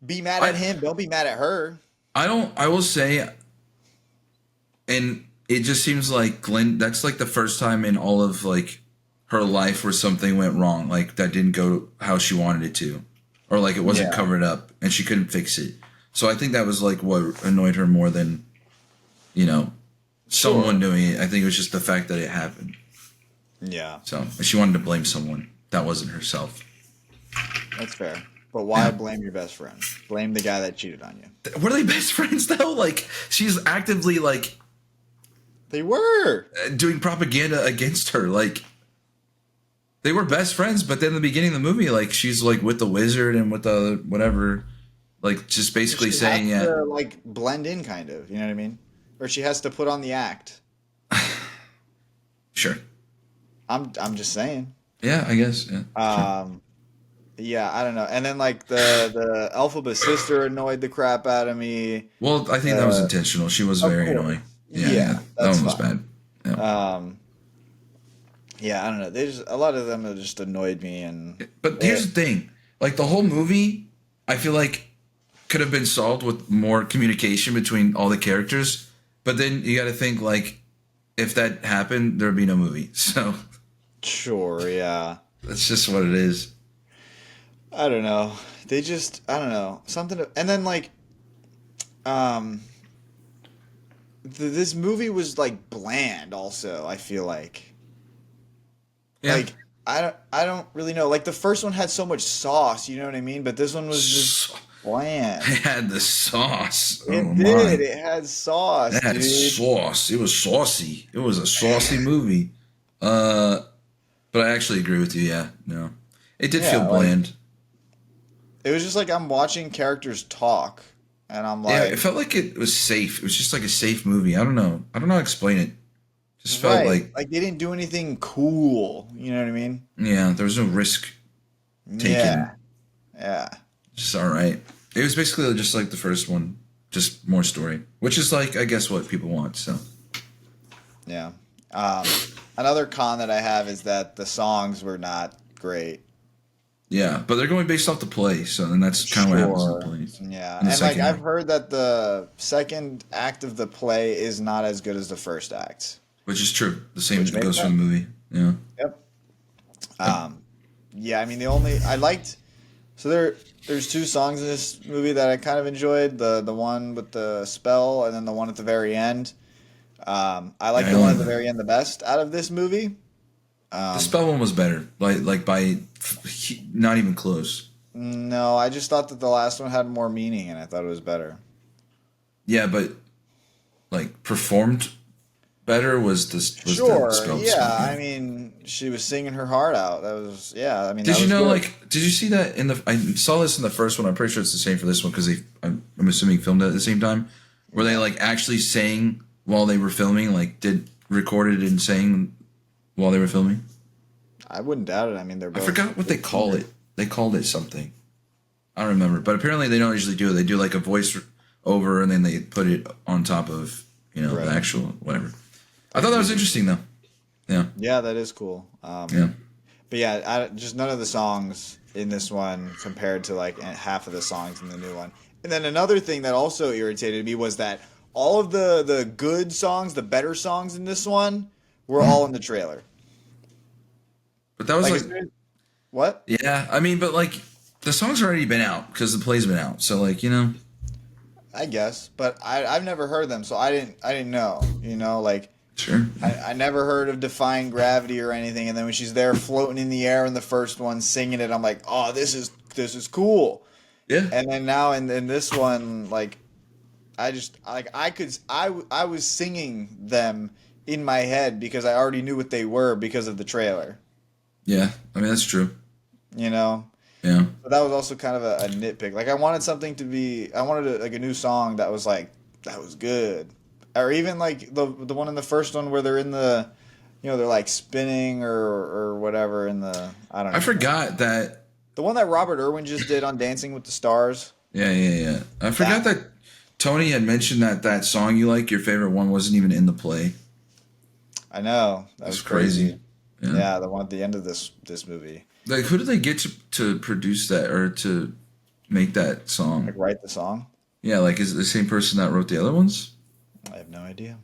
Speaker 1: be mad
Speaker 2: I
Speaker 1: at him, don't be mad at her.
Speaker 2: I don't. I will say, and it just seems like Glenn. That's like the first time in all of like her life where something went wrong, like that didn't go how she wanted it to, or like it wasn't
Speaker 1: Yeah.
Speaker 2: covered up and she couldn't fix it. So I think that was like what annoyed her more than, you know, someone doing it. I think it was just the fact that it happened.
Speaker 1: Yeah,
Speaker 2: So she wanted to blame someone that wasn't herself.
Speaker 1: that's fair. But why blame your best friend? Blame the guy that cheated on you.
Speaker 2: Were they best friends though? Like she's actively like
Speaker 1: They were.
Speaker 2: doing propaganda against her. Like they were best friends, but then in the beginning of the movie, like she's like with the wizard and with the whatever, like just basically
Speaker 1: She
Speaker 2: saying,
Speaker 1: has
Speaker 2: yeah,
Speaker 1: to like blend in, kind of. You know what I mean? Or she has to put on the act.
Speaker 2: sure,
Speaker 1: I'm just saying.
Speaker 2: yeah, I guess, yeah, sure.
Speaker 1: Yeah, I don't know. And then like the Elphaba sister annoyed the crap out of me.
Speaker 2: Well, I think that was
Speaker 1: Uh,
Speaker 2: intentional. She was
Speaker 1: of
Speaker 2: very
Speaker 1: course.
Speaker 2: annoying.
Speaker 1: Yeah,
Speaker 2: Yeah, that
Speaker 1: that's
Speaker 2: one was
Speaker 1: fine.
Speaker 2: bad. Yeah.
Speaker 1: Yeah, I don't know. They just a lot of them have just annoyed me, and
Speaker 2: But here's the thing: like the whole movie, I feel like could have been solved with more communication between all the characters. But then you got to think like, if that happened, there'd be no movie. So
Speaker 1: sure, yeah.
Speaker 2: that's just what it is.
Speaker 1: I don't know. They just I don't know something. And then like, um, this movie was like bland. Also, I feel like.
Speaker 2: Yeah.
Speaker 1: Like I don't really know. Like the first one had so much sauce, you know what I mean? But this one was just bland.
Speaker 2: It had the sauce.
Speaker 1: It
Speaker 2: Oh
Speaker 1: did.
Speaker 2: my!
Speaker 1: It had sauce,
Speaker 2: It had
Speaker 1: dude.
Speaker 2: sauce. It was saucy. It was a saucy movie. But I actually agree with you. Yeah, no, it did feel
Speaker 1: Yeah, like
Speaker 2: bland.
Speaker 1: it was just like I'm watching characters talk, and I'm
Speaker 2: Yeah, it
Speaker 1: like,
Speaker 2: felt like it was safe. It was just like a safe movie. I don't know. I don't know how to explain it. Just felt
Speaker 1: right, like they didn't do anything cool. You know what I mean?
Speaker 2: yeah, there was no risk taken.
Speaker 1: Yeah, yeah,
Speaker 2: Just all right. It was basically just like the first one, just more story, which is like I guess what people want. So
Speaker 1: yeah. Um, Another con that I have is that the songs were not great.
Speaker 2: yeah, but they're going based off the play, so then that's kind of what happens in the
Speaker 1: Sure.
Speaker 2: plays.
Speaker 1: Yeah,
Speaker 2: In the
Speaker 1: and like
Speaker 2: second
Speaker 1: I've
Speaker 2: one.
Speaker 1: heard that the second act of the play is not as good as the first act.
Speaker 2: Which is true. The same
Speaker 1: Which makes
Speaker 2: goes for the
Speaker 1: sense.
Speaker 2: movie. Yeah.
Speaker 1: Yep. Yeah, I mean the only I liked so there's two songs in this movie that I kind of enjoyed. The one with the spell and then the one at the very end. I like
Speaker 2: Yeah,
Speaker 1: the
Speaker 2: I
Speaker 1: one
Speaker 2: like
Speaker 1: at the
Speaker 2: that.
Speaker 1: very end the best out of this movie.
Speaker 2: The spell one was better. Like by not even close.
Speaker 1: No, I just thought that the last one had more meaning and I thought it was better.
Speaker 2: Yeah, but like performed better was this was
Speaker 1: Sure,
Speaker 2: the spell.
Speaker 1: yeah. I mean, she was singing her heart out. That was yeah. I mean,
Speaker 2: Did
Speaker 1: that
Speaker 2: you
Speaker 1: was
Speaker 2: know?
Speaker 1: good.
Speaker 2: Like, did you see that in the? I saw this in the first one. I'm pretty sure it's the same for this one because I'm assuming filmed it at the same time. Where they like actually sang while they were filming, like did recorded and sang while they were filming.
Speaker 1: I wouldn't doubt it. I mean, they're
Speaker 2: I
Speaker 1: both.
Speaker 2: forgot what they call it. They called it something. I don't remember, but apparently they don't usually do it. They do like a voice over, and then they put it on top of
Speaker 1: Right.
Speaker 2: the actual whatever. I thought that was interesting though. Yeah,
Speaker 1: Yeah, that is cool.
Speaker 2: yeah.
Speaker 1: But yeah, just none of the songs in this one compared to like half of the songs in the new one. And then another thing that also irritated me was that all of the good songs, the better songs in this one, were all in the trailer.
Speaker 2: But that was
Speaker 1: Like,
Speaker 2: like,
Speaker 1: as soon as- what?
Speaker 2: yeah. I mean, but like the song's already been out because the play's been out. So like
Speaker 1: I guess, but I've never heard them, so I didn't know. You know, like
Speaker 2: sure.
Speaker 1: I never heard of Defying Gravity or anything. And then when she's there floating in the air in the first one, singing it, I'm like, oh, this is cool.
Speaker 2: Yeah.
Speaker 1: And then now in this one, like I was singing them in my head because I already knew what they were because of the trailer.
Speaker 2: Yeah. I mean, that's true.
Speaker 1: You know,
Speaker 2: Yeah.
Speaker 1: but that was also kind of a nitpick. Like I wanted something to be, I wanted like a new song that was like that was good, or even like the one in the first one where they're in the, they're like spinning or whatever in the I don't know.
Speaker 2: I forgot that.
Speaker 1: The one that Robert Irwin just did on Dancing with the Stars.
Speaker 2: Yeah, yeah, yeah. I forgot that Tony had mentioned that song you like, your favorite one, wasn't even in the play.
Speaker 1: I know that
Speaker 2: That's
Speaker 1: was crazy.
Speaker 2: Yeah.
Speaker 1: Yeah, the one at the end of this movie.
Speaker 2: Like, who did they get to produce that or to make that song?
Speaker 1: Like write the song.
Speaker 2: Yeah, like, is it the same person that wrote the other ones?
Speaker 1: I have no idea.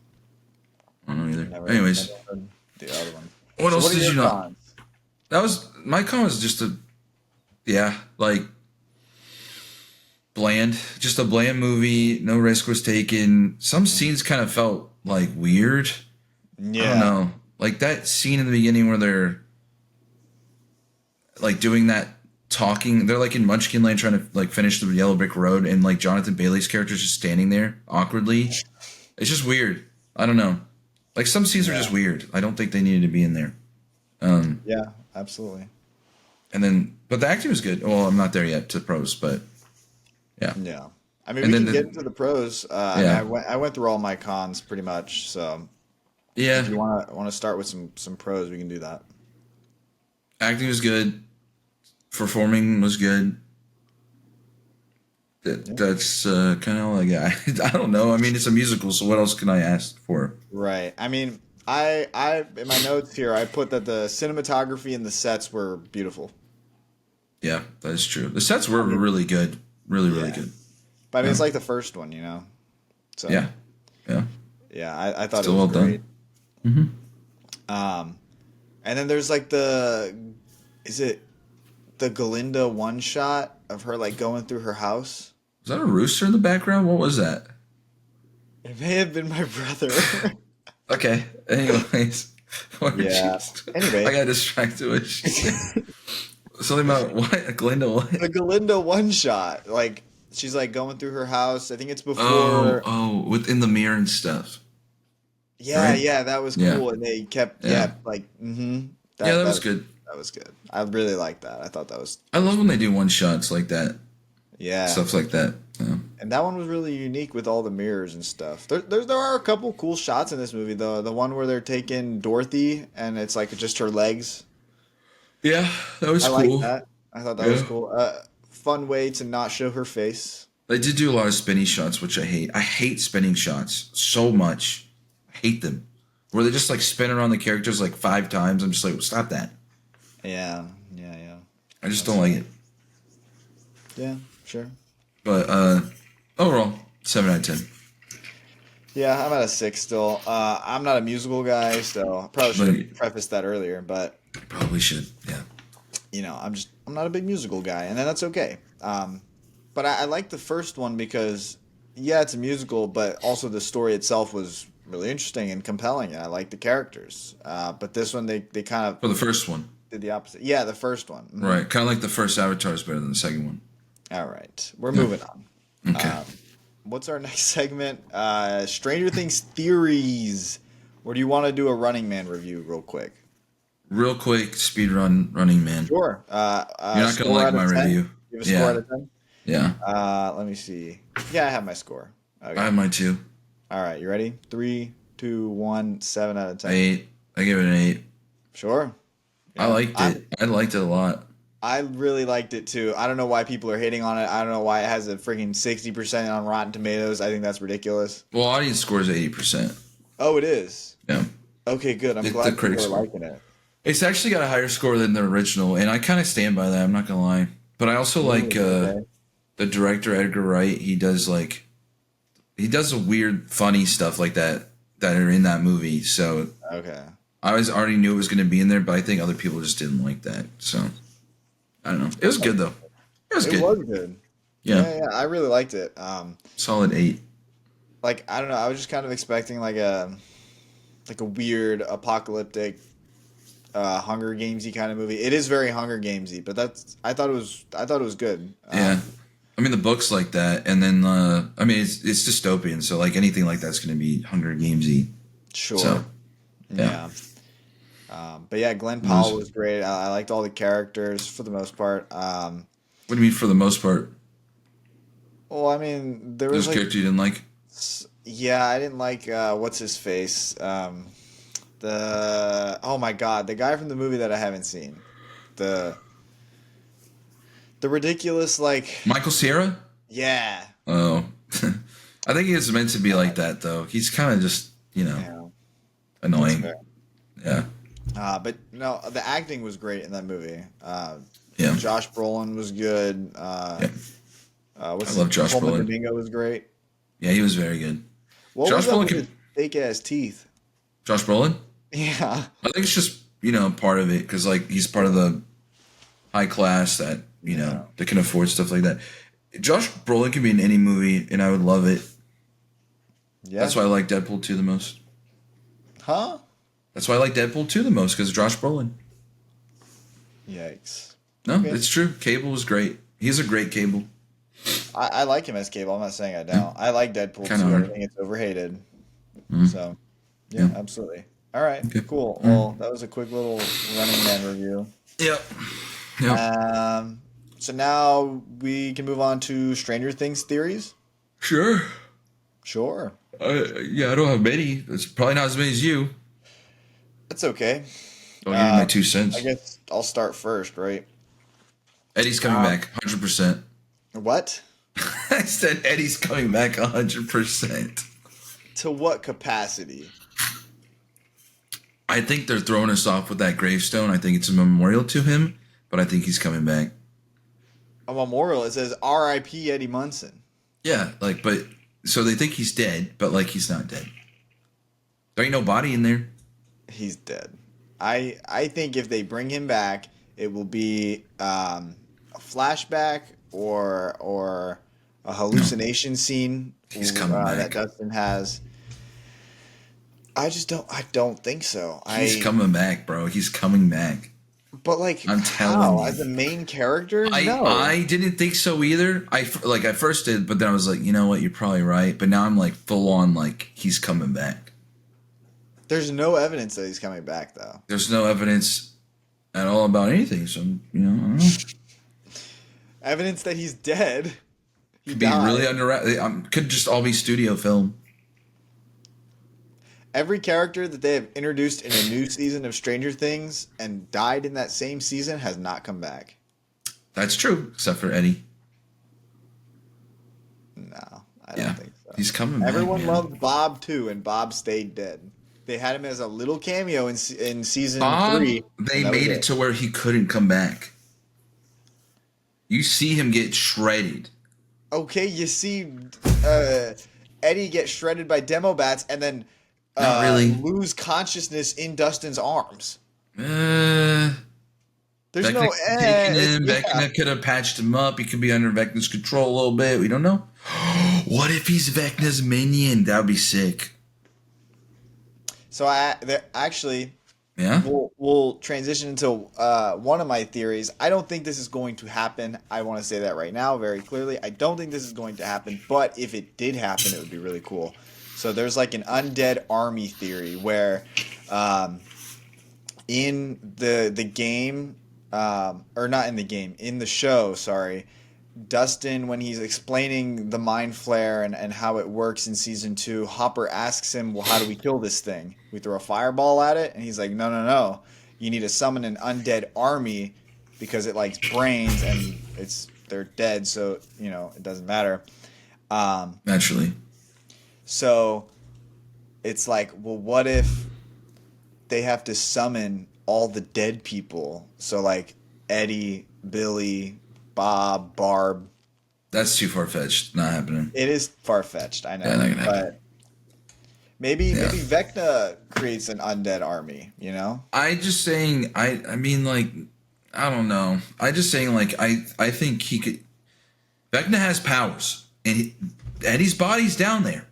Speaker 2: I don't know either.
Speaker 1: Never
Speaker 2: Anyways,
Speaker 1: heard the other one.
Speaker 2: what else
Speaker 1: are
Speaker 2: did
Speaker 1: your
Speaker 2: you know?
Speaker 1: cons?
Speaker 2: That was my con was just like bland, just a bland movie. No risk was taken. Some scenes kind of felt like weird.
Speaker 1: Yeah.
Speaker 2: I don't know, like that scene in the beginning where they're like doing that talking. They're like in Munchkin Land trying to like finish the Yellow Brick Road, and like Jonathan Bailey's character is just standing there awkwardly. It's just weird. I don't know. Like some scenes are just weird. I don't think they needed to be in there.
Speaker 1: Yeah, absolutely.
Speaker 2: And then, but the acting was good. Well, I'm not there yet to pros, but yeah.
Speaker 1: Yeah. I mean,
Speaker 2: And
Speaker 1: we
Speaker 2: then
Speaker 1: can get into the pros.
Speaker 2: Yeah.
Speaker 1: I went through all my cons pretty much. So
Speaker 2: Yeah,
Speaker 1: if you want to start with some pros, we can do that.
Speaker 2: acting was good. Performing was good. That's kind of all I got. I don't know. I mean, it's a musical, so what else can I ask for?
Speaker 1: Right. I mean, I in my notes here, I put that the cinematography and the sets were beautiful.
Speaker 2: Yeah, that is true. The sets were really good. Really, really
Speaker 1: Yeah.
Speaker 2: good.
Speaker 1: But I mean, it's like the first one, you know. So
Speaker 2: Yeah. Yeah.
Speaker 1: yeah, I thought
Speaker 2: Still
Speaker 1: it was
Speaker 2: well
Speaker 1: great.
Speaker 2: done.
Speaker 1: And then there's like is it the Galinda one shot of her like going through her house?
Speaker 2: Was that a rooster in the background? What was that?
Speaker 1: It may have been my brother.
Speaker 2: Okay. Anyways.
Speaker 1: Yeah.
Speaker 2: Jeez.
Speaker 1: Anyway.
Speaker 2: I got distracted with something about what? Glinda what?
Speaker 1: The Galinda one shot, like she's like going through her house. I think it's before.
Speaker 2: Oh, within the mirror and stuff.
Speaker 1: Yeah,
Speaker 2: right?
Speaker 1: yeah, that was
Speaker 2: Yeah.
Speaker 1: cool, and they kept
Speaker 2: Yeah.
Speaker 1: like mm-hmm.
Speaker 2: Yeah, that was good.
Speaker 1: That was good. I really liked that. I thought that was
Speaker 2: I love when they do one shots like that.
Speaker 1: yeah.
Speaker 2: Stuff like that. Yeah.
Speaker 1: And that one was really unique with all the mirrors and stuff. There are a couple cool shots in this movie though. The one where they're taking Dorothy and it's like just her legs.
Speaker 2: Yeah, that was
Speaker 1: I
Speaker 2: cool.
Speaker 1: like that. I thought that was
Speaker 2: Yeah.
Speaker 1: cool. Fun way to not show her face.
Speaker 2: They did do a lot of spinny shots, which I hate. I hate spinning shots so much. I hate them. Where they just like spin around the characters like 5 times. I'm just like, stop that.
Speaker 1: Yeah.
Speaker 2: I just don't like it.
Speaker 1: Yeah, sure.
Speaker 2: But overall, 7 out of 10.
Speaker 1: Yeah, I'm at a 6 still. I'm not a musical guy, so I probably should have prefaced that earlier, but
Speaker 2: Probably should. Yeah.
Speaker 1: I'm not a big musical guy, and then that's okay. But I like the first one because yeah, it's a musical, but also the story itself was really interesting and compelling, and I like the characters. But this one they kind of
Speaker 2: For the first one.
Speaker 1: did the opposite. Yeah, the first one. Mhm.
Speaker 2: Right. Kind of like the first Avatar is better than the second one.
Speaker 1: All right, we're moving on.
Speaker 2: Okay.
Speaker 1: What's our next segment? Stranger Things theories. Or do you want to do a Running Man review real quick?
Speaker 2: Real quick, speed Running Man.
Speaker 1: Sure.
Speaker 2: You're not going to
Speaker 1: score
Speaker 2: like
Speaker 1: out of
Speaker 2: my
Speaker 1: 10?
Speaker 2: review.
Speaker 1: You have a score out of 10?
Speaker 2: Yeah.
Speaker 1: Let me see. Yeah, I have my score. Okay.
Speaker 2: I have mine too.
Speaker 1: All right, you ready? 3, 2, 1, 7 out of 10.
Speaker 2: 8. I give it an 8.
Speaker 1: Sure.
Speaker 2: I
Speaker 1: Yeah,
Speaker 2: liked it. I liked it a lot.
Speaker 1: I really liked it too. I don't know why people are hating on it. I don't know why it has a freaking 60% on Rotten Tomatoes. I think that's ridiculous.
Speaker 2: Well, audience score is 80%.
Speaker 1: Oh, it is.
Speaker 2: Yeah,
Speaker 1: Okay, good. I'm
Speaker 2: the
Speaker 1: glad
Speaker 2: critic
Speaker 1: people are
Speaker 2: score.
Speaker 1: liking it.
Speaker 2: It's actually got a higher score than the original, and I kind of stand by that. I'm not gonna lie, but I also like
Speaker 1: Ooh, okay.
Speaker 2: the director Edgar Wright. He does a weird, funny stuff like that are in that movie. So
Speaker 1: Okay.
Speaker 2: already knew it was going to be in there, but I think other people just didn't like that. So I don't know. It was good though. It was
Speaker 1: It
Speaker 2: good.
Speaker 1: was good.
Speaker 2: Yeah,
Speaker 1: Yeah, I really liked it.
Speaker 2: solid 8.
Speaker 1: Like I don't know, I was just kind of expecting like a weird apocalyptic Hunger Gamesy kind of movie. It is very Hunger Gamesy, but I thought it was good.
Speaker 2: Yeah. I mean, the book's like that, and then I mean, it's dystopian, so like anything like that's going to be Hunger Gamesy.
Speaker 1: Sure.
Speaker 2: So yeah,
Speaker 1: Yeah. But yeah, Glenn
Speaker 2: it was.
Speaker 1: Powell was great. I liked all the characters for the most part.
Speaker 2: What do you mean for the most part?
Speaker 1: Well, I mean, there was
Speaker 2: Those
Speaker 1: like,
Speaker 2: characters you didn't like?
Speaker 1: yeah, I didn't like what's his face. The oh my God, the guy from the movie that I haven't seen. The the ridiculous like
Speaker 2: Michael Cera?
Speaker 1: yeah.
Speaker 2: Oh, I think it's meant to be like that though. He's kind of just
Speaker 1: Yeah, that's
Speaker 2: annoying.
Speaker 1: fair.
Speaker 2: Yeah,
Speaker 1: But no, the acting was great in that movie.
Speaker 2: yeah,
Speaker 1: Josh Brolin was good.
Speaker 2: yeah.
Speaker 1: What's
Speaker 2: I love Josh
Speaker 1: Coleman
Speaker 2: Brolin.
Speaker 1: Domingo was great.
Speaker 2: Yeah, he was very good.
Speaker 1: What
Speaker 2: Josh
Speaker 1: was up
Speaker 2: Brolin
Speaker 1: with his
Speaker 2: can.
Speaker 1: fake ass teeth?
Speaker 2: Josh Brolin?
Speaker 1: Yeah,
Speaker 2: I think it's just part of it because like he's part of the high class that
Speaker 1: yeah,
Speaker 2: that can afford stuff like that. Josh Brolin can be in any movie, and I would love it.
Speaker 1: yeah.
Speaker 2: That's why I like Deadpool 2 the most.
Speaker 1: Huh?
Speaker 2: That's why I like Deadpool 2 the most because Josh Brolin.
Speaker 1: Yikes.
Speaker 2: No,
Speaker 1: Okay.
Speaker 2: it's true. Cable was great. He's a great Cable.
Speaker 1: I like him as Cable. I'm not saying I don't. I like Deadpool
Speaker 2: Kinda
Speaker 1: too. I
Speaker 2: hard.
Speaker 1: think it's overhated.
Speaker 2: Mm.
Speaker 1: So, yeah,
Speaker 2: Yeah.
Speaker 1: absolutely. All right,
Speaker 2: Okay.
Speaker 1: cool.
Speaker 2: Mm.
Speaker 1: Well, that was a quick little Running Man review.
Speaker 2: Yep. Yep.
Speaker 1: So now we can move on to Stranger Things theories.
Speaker 2: Sure.
Speaker 1: Sure.
Speaker 2: Yeah, I don't have many. It's probably not as many as you.
Speaker 1: That's okay.
Speaker 2: Don't give me my
Speaker 1: Uh,
Speaker 2: 2 cents.
Speaker 1: I guess I'll start first, right?
Speaker 2: Eddie's coming back 100%.
Speaker 1: What?
Speaker 2: I said Eddie's coming back 100%.
Speaker 1: To what capacity?
Speaker 2: I think they're throwing us off with that gravestone. I think it's a memorial to him, but I think he's coming back.
Speaker 1: A memorial. It says R.I.P. Eddie Munson.
Speaker 2: Yeah, like, but so they think he's dead, but like he's not dead. There ain't no body in there.
Speaker 1: He's dead. I think if they bring him back, it will be a flashback or a hallucination scene.
Speaker 2: He's coming
Speaker 1: that
Speaker 2: back.
Speaker 1: Dustin has. I don't think so.
Speaker 2: He's coming back, bro. He's coming back.
Speaker 1: But like,
Speaker 2: I'm telling
Speaker 1: how?
Speaker 2: you.
Speaker 1: As a main character?
Speaker 2: I
Speaker 1: No.
Speaker 2: I didn't think so either. I first did, but then I was like, you know what? You're probably right. But now I'm like full on like he's coming back.
Speaker 1: There's no evidence that he's coming back, though.
Speaker 2: There's no evidence at all about anything. So I don't know.
Speaker 1: Evidence that he's dead. He
Speaker 2: Could be
Speaker 1: died.
Speaker 2: really could just all be studio film.
Speaker 1: Every character that they have introduced in a new season of Stranger Things and died in that same season has not come back.
Speaker 2: That's true, except for Eddie.
Speaker 1: No, I
Speaker 2: Yeah,
Speaker 1: don't think so.
Speaker 2: he's coming.
Speaker 1: Everyone
Speaker 2: back, man.
Speaker 1: loved Bob too, and Bob stayed dead. They had him as a little cameo in season
Speaker 2: Bob.
Speaker 1: 3.
Speaker 2: They
Speaker 1: and that was
Speaker 2: made it to where he couldn't come back. You see him get shredded.
Speaker 1: Okay, you see Eddie get shredded by demo bats and then
Speaker 2: Not really.
Speaker 1: lose consciousness in Dustin's arms.
Speaker 2: Uh,
Speaker 1: There's
Speaker 2: Vecna
Speaker 1: no
Speaker 2: could have taken him.
Speaker 1: yeah.
Speaker 2: Vecna could have patched him up. He could be under Vecna's control a little bit. We don't know. What if he's Vecna's minion? That would be sick.
Speaker 1: So actually,
Speaker 2: Yeah?
Speaker 1: we'll transition into one of my theories. I don't think this is going to happen. I want to say that right now very clearly. I don't think this is going to happen, but if it did happen, it would be really cool. So there's like an undead army theory where in the game, or not in the game, in the show, sorry, Dustin, when he's explaining the mind flare and how it works in season 2, Hopper asks him, well, how do we kill this thing? We throw a fireball at it? And he's like, no. you need to summon an undead army because it likes brains and they're dead, so it doesn't matter.
Speaker 2: Naturally.
Speaker 1: So it's like, well, what if they have to summon all the dead people? So like Eddie, Billy, Bob, Barb.
Speaker 2: That's too far fetched. Not happening.
Speaker 1: It is far fetched, I know,
Speaker 2: Yeah, not gonna happen.
Speaker 1: but maybe
Speaker 2: Yeah.
Speaker 1: Vecna creates an undead army.
Speaker 2: I just saying. I mean, like, I don't know. I just saying, like, I think he could. Vecna has powers, and Eddie's body's down there.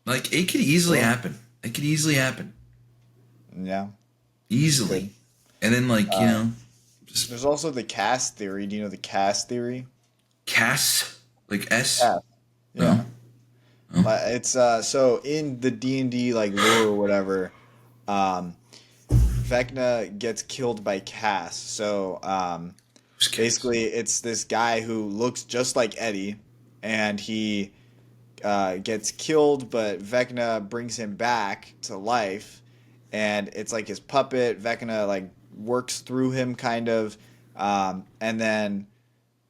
Speaker 2: Like, it could easily happen. It could easily happen.
Speaker 1: Yeah.
Speaker 2: Easily. And then, like, just
Speaker 1: There's also the cast theory. Do you know the cast theory?
Speaker 2: Cass, like S.
Speaker 1: Cast. Yeah.
Speaker 2: Oh.
Speaker 1: It's so in the D&D like lore or whatever, Vecna gets killed by Cass. So
Speaker 2: Who's Cass?
Speaker 1: basically, it's this guy who looks just like Eddie, and he gets killed, but Vecna brings him back to life, and it's like his puppet. Vecna like works through him, kind of, and then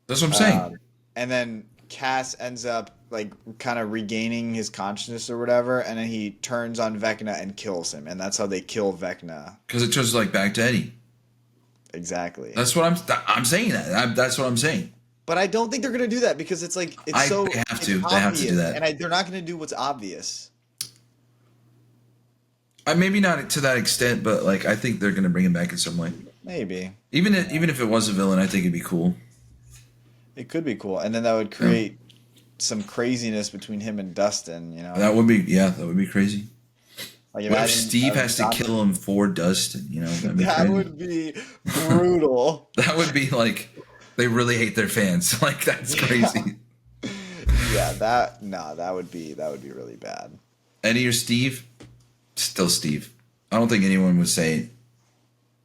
Speaker 2: That's what I'm saying.
Speaker 1: and then Cass ends up like kind of regaining his consciousness or whatever, and then he turns on Vecna and kills him, and that's how they kill Vecna.
Speaker 2: Because it turns, like, back to Eddie.
Speaker 1: Exactly.
Speaker 2: That's what I'm saying. That's what I'm saying.
Speaker 1: But I don't think they're gonna do that because it's like
Speaker 2: They have to.
Speaker 1: it's
Speaker 2: They have to
Speaker 1: obvious,
Speaker 2: do that.
Speaker 1: and they're not gonna do what's obvious.
Speaker 2: Maybe not to that extent, but, like, I think they're gonna bring him back in some way.
Speaker 1: Maybe
Speaker 2: Even if it was a villain, I think it'd be cool.
Speaker 1: it could be cool, and then that would create some craziness between him and Dustin.
Speaker 2: That would be crazy.
Speaker 1: Like
Speaker 2: What if
Speaker 1: imagine
Speaker 2: Steve has to
Speaker 1: Dustin-
Speaker 2: kill him for Dustin? That'd be
Speaker 1: That
Speaker 2: crazy.
Speaker 1: would be brutal.
Speaker 2: That would be like they really hate their fans. Like, that's crazy.
Speaker 1: Yeah, that would be really bad.
Speaker 2: Eddie or Steve? Still Steve. I don't think anyone would say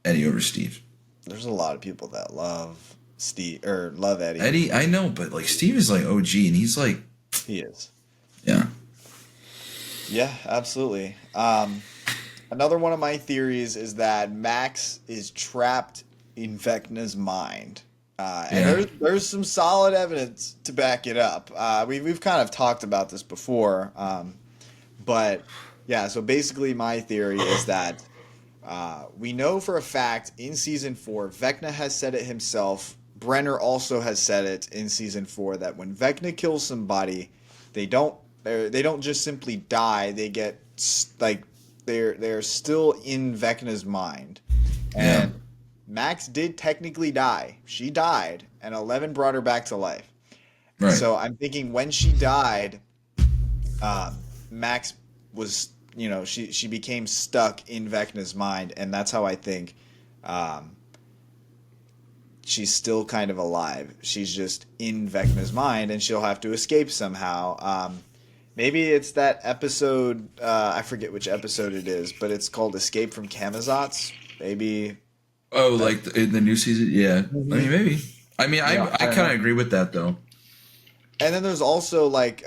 Speaker 2: Eddie over Steve.
Speaker 1: There's a lot of people that love Steve or love Eddie.
Speaker 2: Eddie, I know, but like Steve is like OG, and he's like,
Speaker 1: He is.
Speaker 2: yeah.
Speaker 1: Yeah, absolutely. Another one of my theories is that Max is trapped in Vecna's mind. And there's some solid evidence to back it up. We've kind of talked about this before. But yeah, so basically my theory is that we know for a fact in season 4, Vecna has said it himself. Brenner also has said it in season 4 that when Vecna kills somebody, they don't just simply die. They get like they're still in Vecna's mind. And Max did technically die. She died, and 11 brought her back to life.
Speaker 2: Right.
Speaker 1: So I'm thinking when she died, Max was, she became stuck in Vecna's mind, and that's how I think she's still kind of alive. She's just in Vecna's mind, and she'll have to escape somehow. Maybe it's that episode, I forget which episode it is, but it's called Escape from Camazotz. Maybe.
Speaker 2: Oh, like in the new season? Yeah. I mean, maybe. I mean, I
Speaker 1: don't
Speaker 2: kind of
Speaker 1: know.
Speaker 2: agree with that, though.
Speaker 1: And then there's also like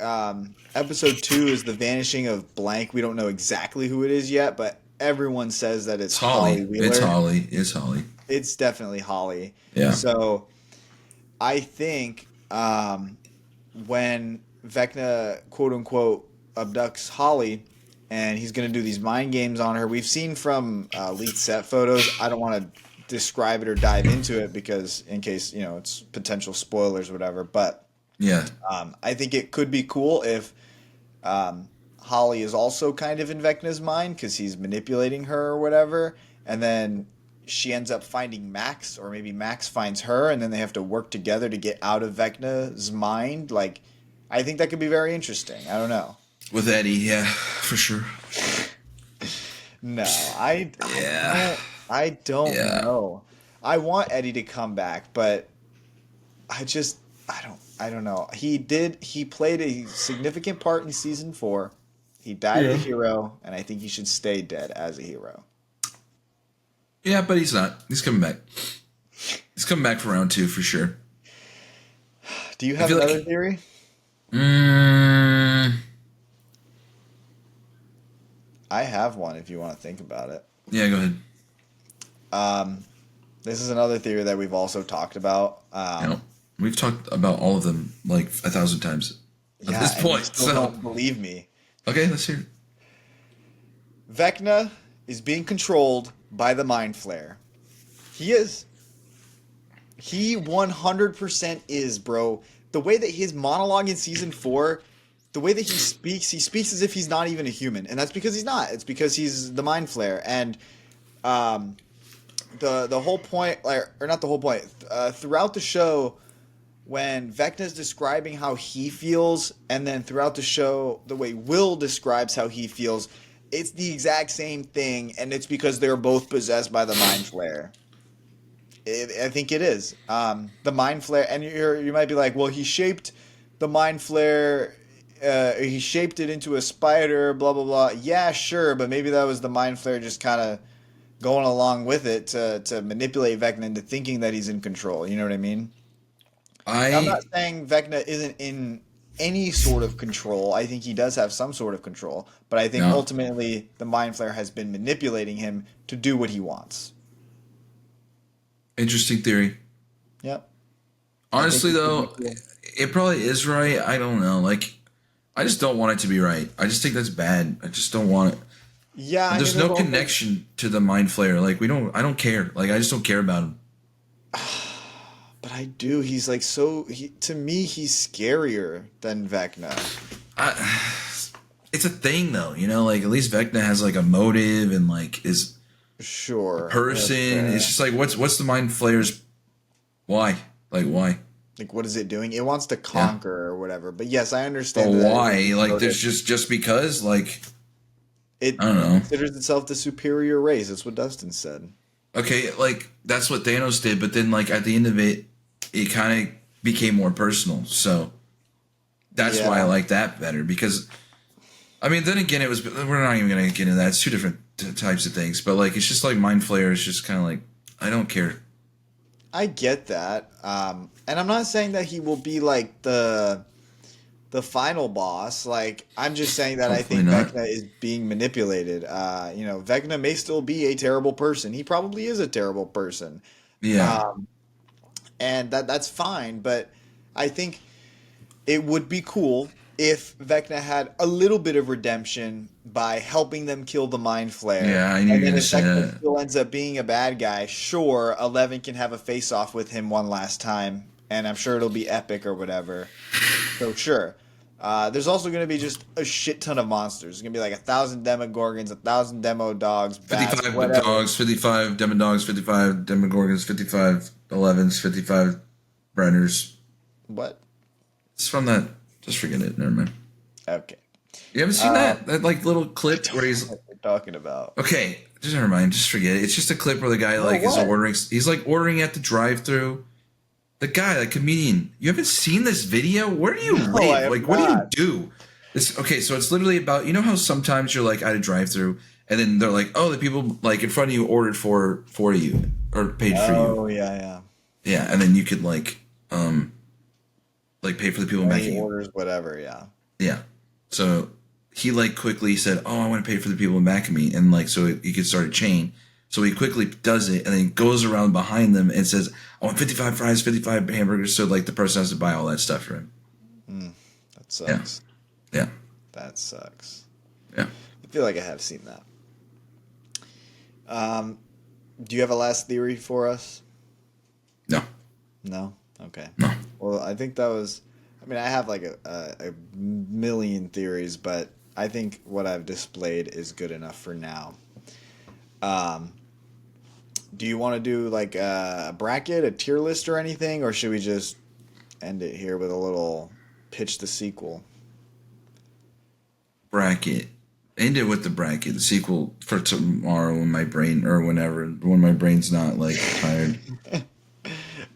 Speaker 1: episode 2 is the vanishing of blank. We don't know exactly who it is yet, but everyone says that it's Holly Wheeler.
Speaker 2: It's Holly. It's Holly.
Speaker 1: It's definitely Holly.
Speaker 2: Yeah.
Speaker 1: So I think when Vecna quote unquote abducts Holly and he's going to do these mind games on her, we've seen from leaked set photos. I don't want to describe it or dive into it because in case it's potential spoilers or whatever, but
Speaker 2: Yeah.
Speaker 1: I think it could be cool if Holly is also kind of in Vecna's mind because he's manipulating her or whatever, and then she ends up finding Max, or maybe Max finds her, and then they have to work together to get out of Vecna's mind. Like, I think that could be very interesting. I don't know.
Speaker 2: With Eddie, yeah, for sure.
Speaker 1: No,
Speaker 2: Yeah.
Speaker 1: I don't
Speaker 2: Yeah.
Speaker 1: know. I want Eddie to come back, but I don't know. He played a significant part in season 4. He died a hero, and I think he should stay dead as a hero.
Speaker 2: Yeah, but he's not. He's coming back. He's coming back for round 2 for sure.
Speaker 1: Do you have
Speaker 2: feel like-
Speaker 1: another theory?
Speaker 2: Mm,
Speaker 1: I have one if you want to think about it.
Speaker 2: yeah, go ahead.
Speaker 1: This is another theory that we've also talked about.
Speaker 2: You know, we've talked about all of them like 1,000 times at this
Speaker 1: And you
Speaker 2: point.
Speaker 1: still
Speaker 2: So
Speaker 1: don't believe me.
Speaker 2: okay, let's hear it.
Speaker 1: Vecna is being controlled by the Mind Flayer. He is. He 100% is, bro. The way that his monologue in season 4, the way that he speaks as if he's not even a human, and that's because he's not. It's because he's the Mind Flayer, and the whole point, like, or not the whole point, throughout the show, when Vecna's describing how he feels, and then throughout the show, the way Will describes how he feels, it's the exact same thing, and it's because they're both possessed by the Mind Flayer. I think it is. The Mind Flayer, and you might be like, well, he shaped the Mind Flayer, he shaped it into a spider, blah, blah, blah. Yeah, sure, but maybe that was the Mind Flayer just kind of going along with it to manipulate Vecna into thinking that he's in control. You know what I mean? I'm
Speaker 2: I
Speaker 1: not saying Vecna isn't in any sort of control. I think he does have some sort of control, but I think
Speaker 2: No.
Speaker 1: ultimately the Mind Flayer has been manipulating him to do what he wants.
Speaker 2: Interesting theory.
Speaker 1: Yep.
Speaker 2: Honestly,
Speaker 1: I think
Speaker 2: though,
Speaker 1: it's pretty
Speaker 2: it probably is right. I don't know. Like, I just don't want it to be right. I just think that's bad. I just don't want it.
Speaker 1: Yeah, I
Speaker 2: There's
Speaker 1: mean,
Speaker 2: no
Speaker 1: also-
Speaker 2: connection to the Mind Flayer. Like, I don't care. Like, I just don't care about him.
Speaker 1: But I do. He's like to me, he's scarier than Vecna.
Speaker 2: It's a thing, though. You know, like, at least Vecna has, like, a motive and, like, is
Speaker 1: Sure.
Speaker 2: person.
Speaker 1: that's fair.
Speaker 2: It's just like, what's the Mind Flayer's why? Like, why?
Speaker 1: Like, what is it doing? It wants to conquer or whatever. But yes, I understand.
Speaker 2: But
Speaker 1: that
Speaker 2: why?
Speaker 1: it's
Speaker 2: Like,
Speaker 1: motive.
Speaker 2: there's just because, like,
Speaker 1: It
Speaker 2: I don't know.
Speaker 1: considers itself the superior race. That's what Dustin said.
Speaker 2: Okay, like, that's what Thanos did, but then, like, at the end of it, it kind of became more personal. So that's why I
Speaker 1: Yeah.
Speaker 2: like that better. Because, I mean, then again, we're not even going to get into that. It's two different types of things. But, like, it's just like Mind Flayer is just kind of like, I don't care.
Speaker 1: I get that, and I'm not saying that he will be like the final boss. Like, I'm just saying that I think
Speaker 2: Hopefully not.
Speaker 1: Vecna is being manipulated. Vecna may still be a terrible person. He probably is a terrible person.
Speaker 2: Yeah.
Speaker 1: And that's fine, but I think it would be cool if Vecna had a little bit of redemption by helping them kill the Mind Flayer.
Speaker 2: Yeah, I knew you were
Speaker 1: And then
Speaker 2: gonna
Speaker 1: if
Speaker 2: say
Speaker 1: Vecna
Speaker 2: that.
Speaker 1: still ends up being a bad guy, sure, Eleven can have a face-off with him one last time, and I'm sure it'll be epic or whatever. So sure. There's also going to be just a shit ton of monsters. There's going to be like 1,000 Demogorgons, 1,000 Demo Dogs, bats,
Speaker 2: 55
Speaker 1: whatever.
Speaker 2: dogs, 55 Demodogs, 55 Demogorgons, 55 11s, 55 Brenners.
Speaker 1: What?
Speaker 2: It's from that. Just forget it. Never mind.
Speaker 1: Okay.
Speaker 2: You haven't seen that like little clip where he's
Speaker 1: What we're talking about.
Speaker 2: okay. Just never mind. Just forget it. It's just a clip where the guy like is
Speaker 1: what?
Speaker 2: ordering. He's like ordering at the drive-through. The guy, the comedian. You haven't seen this video? Where do you
Speaker 1: I
Speaker 2: live?
Speaker 1: have
Speaker 2: Like, what do you
Speaker 1: not.
Speaker 2: do? This okay. So it's literally about how sometimes you're like at a drive-through and then they're like, oh, the people like in front of you ordered for you or paid for you.
Speaker 1: Oh, yeah.
Speaker 2: Yeah, and then you could like pay for the people
Speaker 1: Any
Speaker 2: backing you.
Speaker 1: orders, whatever, yeah.
Speaker 2: Yeah. So he like quickly said, "Oh, I want to pay for the people in back of me," and like so he could start a chain. So he quickly does it, and then goes around behind them and says, "I want 55 fries, 55 hamburgers." So like the person has to buy all that stuff for him.
Speaker 1: That sucks.
Speaker 2: Yeah.
Speaker 1: That sucks.
Speaker 2: Yeah.
Speaker 1: I feel like I have seen that. Do you have a last theory for us?
Speaker 2: No.
Speaker 1: No? Okay.
Speaker 2: No.
Speaker 1: Well, I think that was... I mean, I have like a million theories, but I think what I've displayed is good enough for now. Do you want to do like a bracket, a tier list or anything, or should we just end it here with a little pitch the sequel?
Speaker 2: Bracket. End it with the bracket. The sequel for tomorrow when my brain when my brain's not like tired.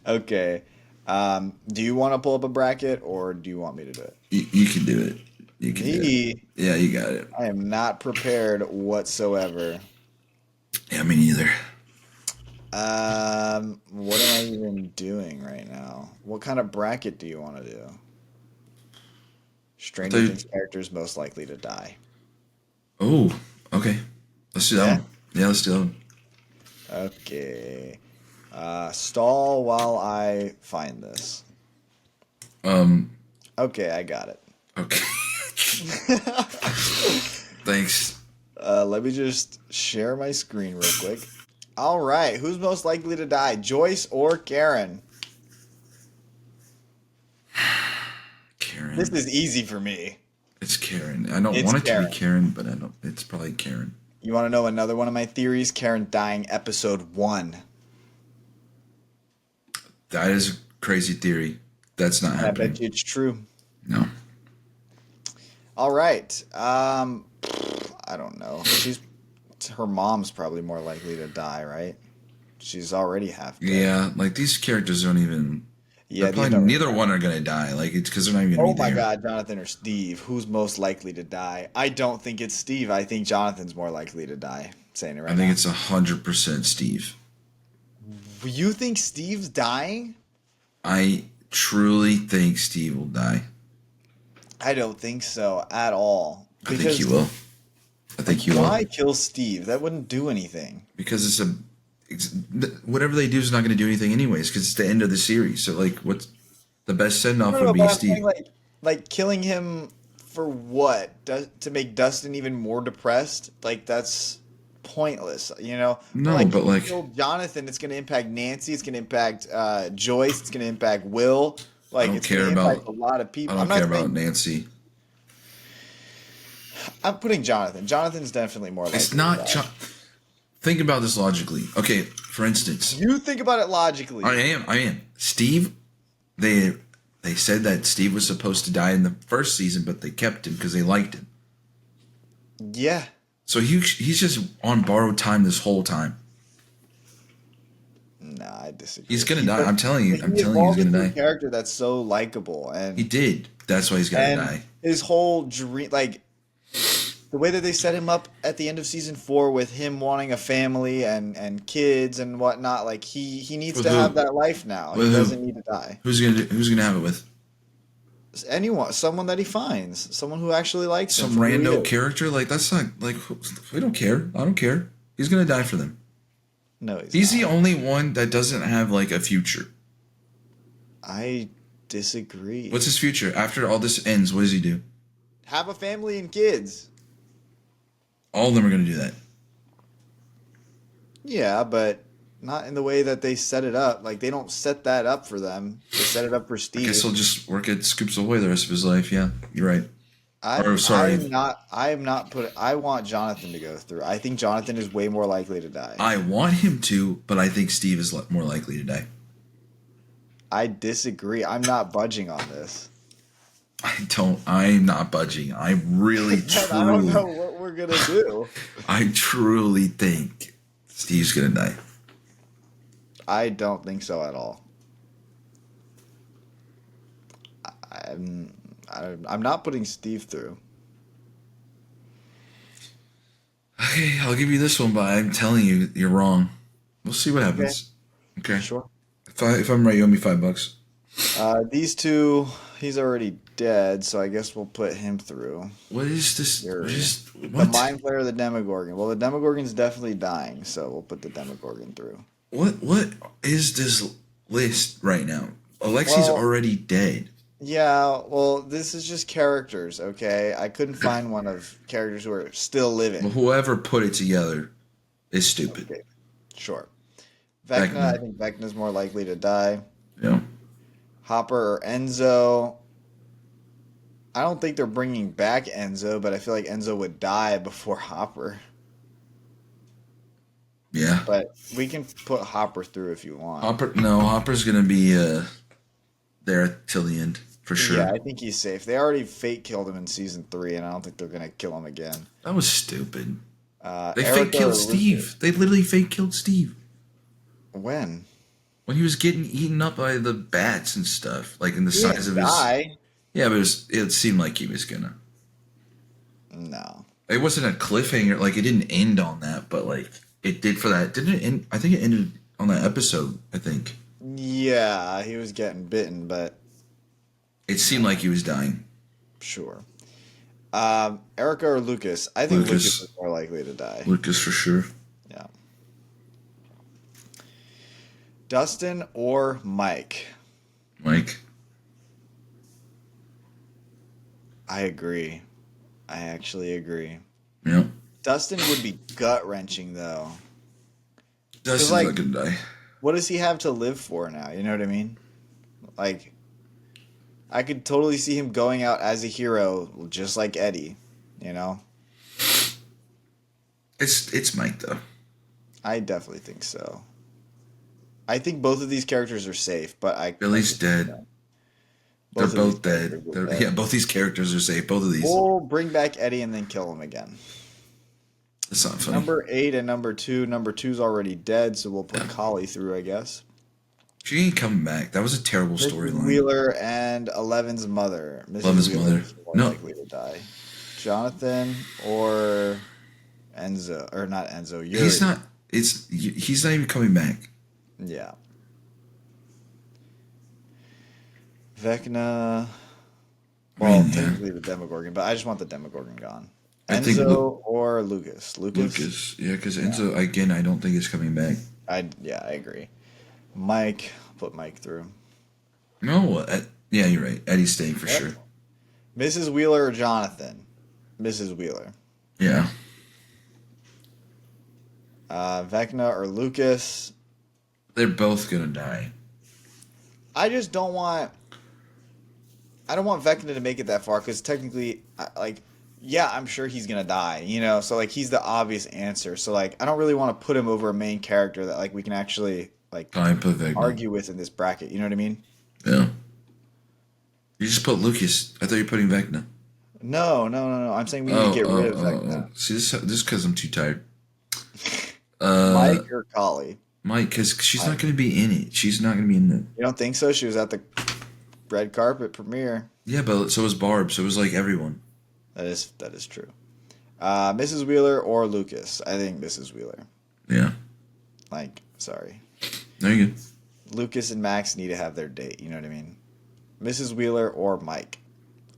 Speaker 1: Okay. Do you want to pull up a bracket, or do you want me to do it?
Speaker 2: You can do it. You can do it.
Speaker 1: Me,
Speaker 2: Yeah, you got it.
Speaker 1: I am not prepared whatsoever.
Speaker 2: Yeah, me neither.
Speaker 1: What am I even doing right now? What kind of bracket do you want to do? Stranger
Speaker 2: Dude.
Speaker 1: Things characters most likely to die.
Speaker 2: Oh, okay. Let's do that
Speaker 1: Yeah.
Speaker 2: one. Yeah, let's do that one.
Speaker 1: Okay. Stall while I find this.
Speaker 2: Um.
Speaker 1: Okay, I got it.
Speaker 2: Okay. Thanks.
Speaker 1: Let me just share my screen real quick. All right, who's most likely to die, Joyce or Karen?
Speaker 2: Karen.
Speaker 1: This is easy for me.
Speaker 2: It's Karen. I don't
Speaker 1: It's
Speaker 2: want it to
Speaker 1: Karen.
Speaker 2: be Karen, but I don't. It's probably Karen.
Speaker 1: You want to know another one of my theories? Karen dying episode 1.
Speaker 2: That is a crazy theory. That's not
Speaker 1: I
Speaker 2: happening.
Speaker 1: bet you it's true.
Speaker 2: No.
Speaker 1: All right. I don't know. Her mom's probably more likely to die, right? She's already half dead.
Speaker 2: Yeah, like these characters don't even.
Speaker 1: Yeah.
Speaker 2: They're probably neither one are gonna die. Like it's because they're not even gonna
Speaker 1: Oh
Speaker 2: be
Speaker 1: my
Speaker 2: there.
Speaker 1: God, Jonathan or Steve? Who's most likely to die? I don't think it's Steve. I think Jonathan's more likely to die. I'm saying it right
Speaker 2: I think
Speaker 1: now.
Speaker 2: it's 100% Steve.
Speaker 1: You think Steve's dying?
Speaker 2: I truly think Steve will die.
Speaker 1: I don't think so at all.
Speaker 2: I think he will. I think he will.
Speaker 1: Why kill Steve? That wouldn't do anything.
Speaker 2: Because whatever they do is not going to do anything anyways. Because it's the end of the series. So like, what's the best send off
Speaker 1: No,
Speaker 2: would
Speaker 1: no,
Speaker 2: be
Speaker 1: but I'm
Speaker 2: Steve.
Speaker 1: saying, like killing him for what? To make Dustin even more depressed? Like that's pointless, you know?
Speaker 2: No, but
Speaker 1: if you
Speaker 2: like-
Speaker 1: kill Jonathan, it's going to impact Nancy. It's going to impact Joyce. It's going to impact Will. Like
Speaker 2: I don't
Speaker 1: it's going
Speaker 2: care
Speaker 1: to impact
Speaker 2: about-
Speaker 1: a lot of
Speaker 2: I
Speaker 1: people.
Speaker 2: don't
Speaker 1: I'm not
Speaker 2: care about
Speaker 1: saying-
Speaker 2: Nancy.
Speaker 1: I'm putting Jonathan. Jonathan's definitely more likely.
Speaker 2: It's
Speaker 1: to
Speaker 2: not.
Speaker 1: die.
Speaker 2: Think about this logically. Okay, for instance,
Speaker 1: You think about it logically.
Speaker 2: I am. Steve, they said that Steve was supposed to die in the first season, but they kept him because they liked him.
Speaker 1: Yeah.
Speaker 2: So he's just on borrowed time this whole time.
Speaker 1: Nah, I disagree.
Speaker 2: He's gonna die. I'm telling you. I'm
Speaker 1: He
Speaker 2: telling you,
Speaker 1: evolved
Speaker 2: he's gonna
Speaker 1: into a
Speaker 2: die.
Speaker 1: character that's so likable, and
Speaker 2: He did. That's why he's gonna
Speaker 1: and
Speaker 2: die.
Speaker 1: his whole dream, like the way that they set him up at the end of season 4 with him wanting a family and kids and whatnot, like he needs
Speaker 2: With
Speaker 1: to
Speaker 2: who?
Speaker 1: have that life now.
Speaker 2: With
Speaker 1: he
Speaker 2: who?
Speaker 1: doesn't need to die.
Speaker 2: Who's gonna have it with?
Speaker 1: Anyone, someone that he finds, someone who actually likes him.
Speaker 2: Some
Speaker 1: for who he
Speaker 2: rando
Speaker 1: is.
Speaker 2: character? Like that's not like we don't care. I don't care. He's gonna die for them.
Speaker 1: No,
Speaker 2: He's
Speaker 1: not.
Speaker 2: the only one that doesn't have like a future.
Speaker 1: I disagree.
Speaker 2: What's his future after all this ends? What does he do?
Speaker 1: Have a family and kids.
Speaker 2: All of them are gonna do that.
Speaker 1: Yeah, but not in the way that they set it up. Like they don't set that up for them. They set it up for
Speaker 2: I
Speaker 1: Steve.
Speaker 2: guess he'll just work at Scoops Ahoy the rest of his life. Yeah, you're right.
Speaker 1: I am not putting. I want Jonathan to go through. I think Jonathan is way more likely to die.
Speaker 2: I want him to, but I think Steve is more likely to die.
Speaker 1: I disagree. I'm not budging on this.
Speaker 2: I'm not budging. I really,
Speaker 1: And I don't know
Speaker 2: truly,
Speaker 1: what we're gonna do.
Speaker 2: I truly think Steve's gonna die.
Speaker 1: I don't think so at all. I'm not putting Steve through.
Speaker 2: Okay, I'll give you this one, but I'm telling you, you're wrong. We'll see what happens. Okay.
Speaker 1: Sure.
Speaker 2: If I'm right, you owe me $5.
Speaker 1: These two, he's already dead, so I guess we'll put him through.
Speaker 2: What is this?
Speaker 1: The
Speaker 2: What?
Speaker 1: Mind Flayer, the Demogorgon. Well, the Demogorgon's definitely dying, so we'll put the Demogorgon through.
Speaker 2: What is this list right now? Alexi's
Speaker 1: Well-
Speaker 2: already dead.
Speaker 1: Yeah, well, this is just characters, okay? I couldn't find one of characters who are still living.
Speaker 2: Well, whoever put it together is stupid.
Speaker 1: Okay, sure. Vecna,
Speaker 2: Vecna.
Speaker 1: I think Vecna's more likely to die.
Speaker 2: Yeah.
Speaker 1: Hopper or Enzo. I don't think they're bringing back Enzo, but I feel like Enzo would die before Hopper.
Speaker 2: Yeah.
Speaker 1: But we can put Hopper through if you want.
Speaker 2: Hopper's gonna be there till the end for sure.
Speaker 1: Yeah, I think he's safe. They already fake killed him in season 3, and I don't think they're gonna kill him again.
Speaker 2: That was stupid. They
Speaker 1: Erica
Speaker 2: fake killed
Speaker 1: or
Speaker 2: Steve. They literally fake killed Steve
Speaker 1: When?
Speaker 2: when he was getting eaten up by the bats and stuff, like in the
Speaker 1: He
Speaker 2: size
Speaker 1: didn't
Speaker 2: of his.
Speaker 1: die.
Speaker 2: Yeah, but it seemed like he was gonna.
Speaker 1: No.
Speaker 2: It wasn't a cliffhanger. Like it didn't end on that, but like it did for that. Didn't it end? I think it ended on that episode. I think
Speaker 1: Yeah, he was getting bitten, but
Speaker 2: it seemed like he was dying.
Speaker 1: sure. Erica or Lucas? I think Lucas
Speaker 2: Lucas.
Speaker 1: is more likely to die.
Speaker 2: Lucas for sure.
Speaker 1: Yeah. Dustin or Mike?
Speaker 2: Mike.
Speaker 1: I agree. I actually agree.
Speaker 2: Yeah.
Speaker 1: Dustin would be gut wrenching though.
Speaker 2: Dustin's
Speaker 1: like-
Speaker 2: not gonna die.
Speaker 1: What does he have to live for now? You know what I mean? Like, I could totally see him going out as a hero, just like Eddie. You know?
Speaker 2: It's Mike though.
Speaker 1: I definitely think so. I think both of these characters are safe, but
Speaker 2: Billy's dead. They're
Speaker 1: of
Speaker 2: both
Speaker 1: these
Speaker 2: dead.
Speaker 1: characters are dead.
Speaker 2: Yeah, both these characters are safe. Both of these.
Speaker 1: We'll bring back Eddie and then kill him again.
Speaker 2: It's not funny.
Speaker 1: Number 8 and number 2. Number 2's already dead, so we'll put Collie through, I guess.
Speaker 2: She ain't coming back. That was a terrible
Speaker 1: Mrs.
Speaker 2: storyline.
Speaker 1: Wheeler and Eleven's mother. Mrs.
Speaker 2: Eleven's
Speaker 1: Wheeler
Speaker 2: mother.
Speaker 1: is more
Speaker 2: No.
Speaker 1: likely to die. Jonathan or Enzo, or not Enzo. Yuri.
Speaker 2: He's not. He's not even coming back.
Speaker 1: Yeah. Vecna. Well,
Speaker 2: yeah.
Speaker 1: technically the Demogorgon, but I just want the Demogorgon gone.
Speaker 2: I think
Speaker 1: Enzo or Lucas.
Speaker 2: Lucas. Yeah, because Enzo again. I don't think is coming back.
Speaker 1: I agree. Mike, put Mike through.
Speaker 2: No. Yeah, you're right. Eddie's staying for
Speaker 1: Yep.
Speaker 2: sure.
Speaker 1: Mrs. Wheeler or Jonathan? Mrs. Wheeler.
Speaker 2: Yeah.
Speaker 1: Vecna or Lucas?
Speaker 2: They're both gonna die.
Speaker 1: I just don't want. I don't want Vecna to make it that far because technically, yeah, I'm sure he's gonna die. You know, so like he's the obvious answer. So like, I don't really want to put him over a main character that like we can actually like
Speaker 2: Fine, put Vecna.
Speaker 1: argue with in this bracket. You know what I mean?
Speaker 2: Yeah. You just put Lucas. I thought you were putting Vecna.
Speaker 1: No. I'm saying we need to get rid of Vecna.
Speaker 2: See, this because I'm too tired.
Speaker 1: Mike or Collie?
Speaker 2: Mike, because she's not going to be in it. She's not going to be in it.
Speaker 1: You don't think so? She was at the red carpet premiere.
Speaker 2: Yeah, but so was Barb. So it was like everyone.
Speaker 1: That is true. Mrs. Wheeler or Lucas? I think Mrs. Wheeler.
Speaker 2: Yeah.
Speaker 1: Like, sorry.
Speaker 2: There you go.
Speaker 1: Lucas and Max need to have their date. You know what I mean? Mrs. Wheeler or Mike?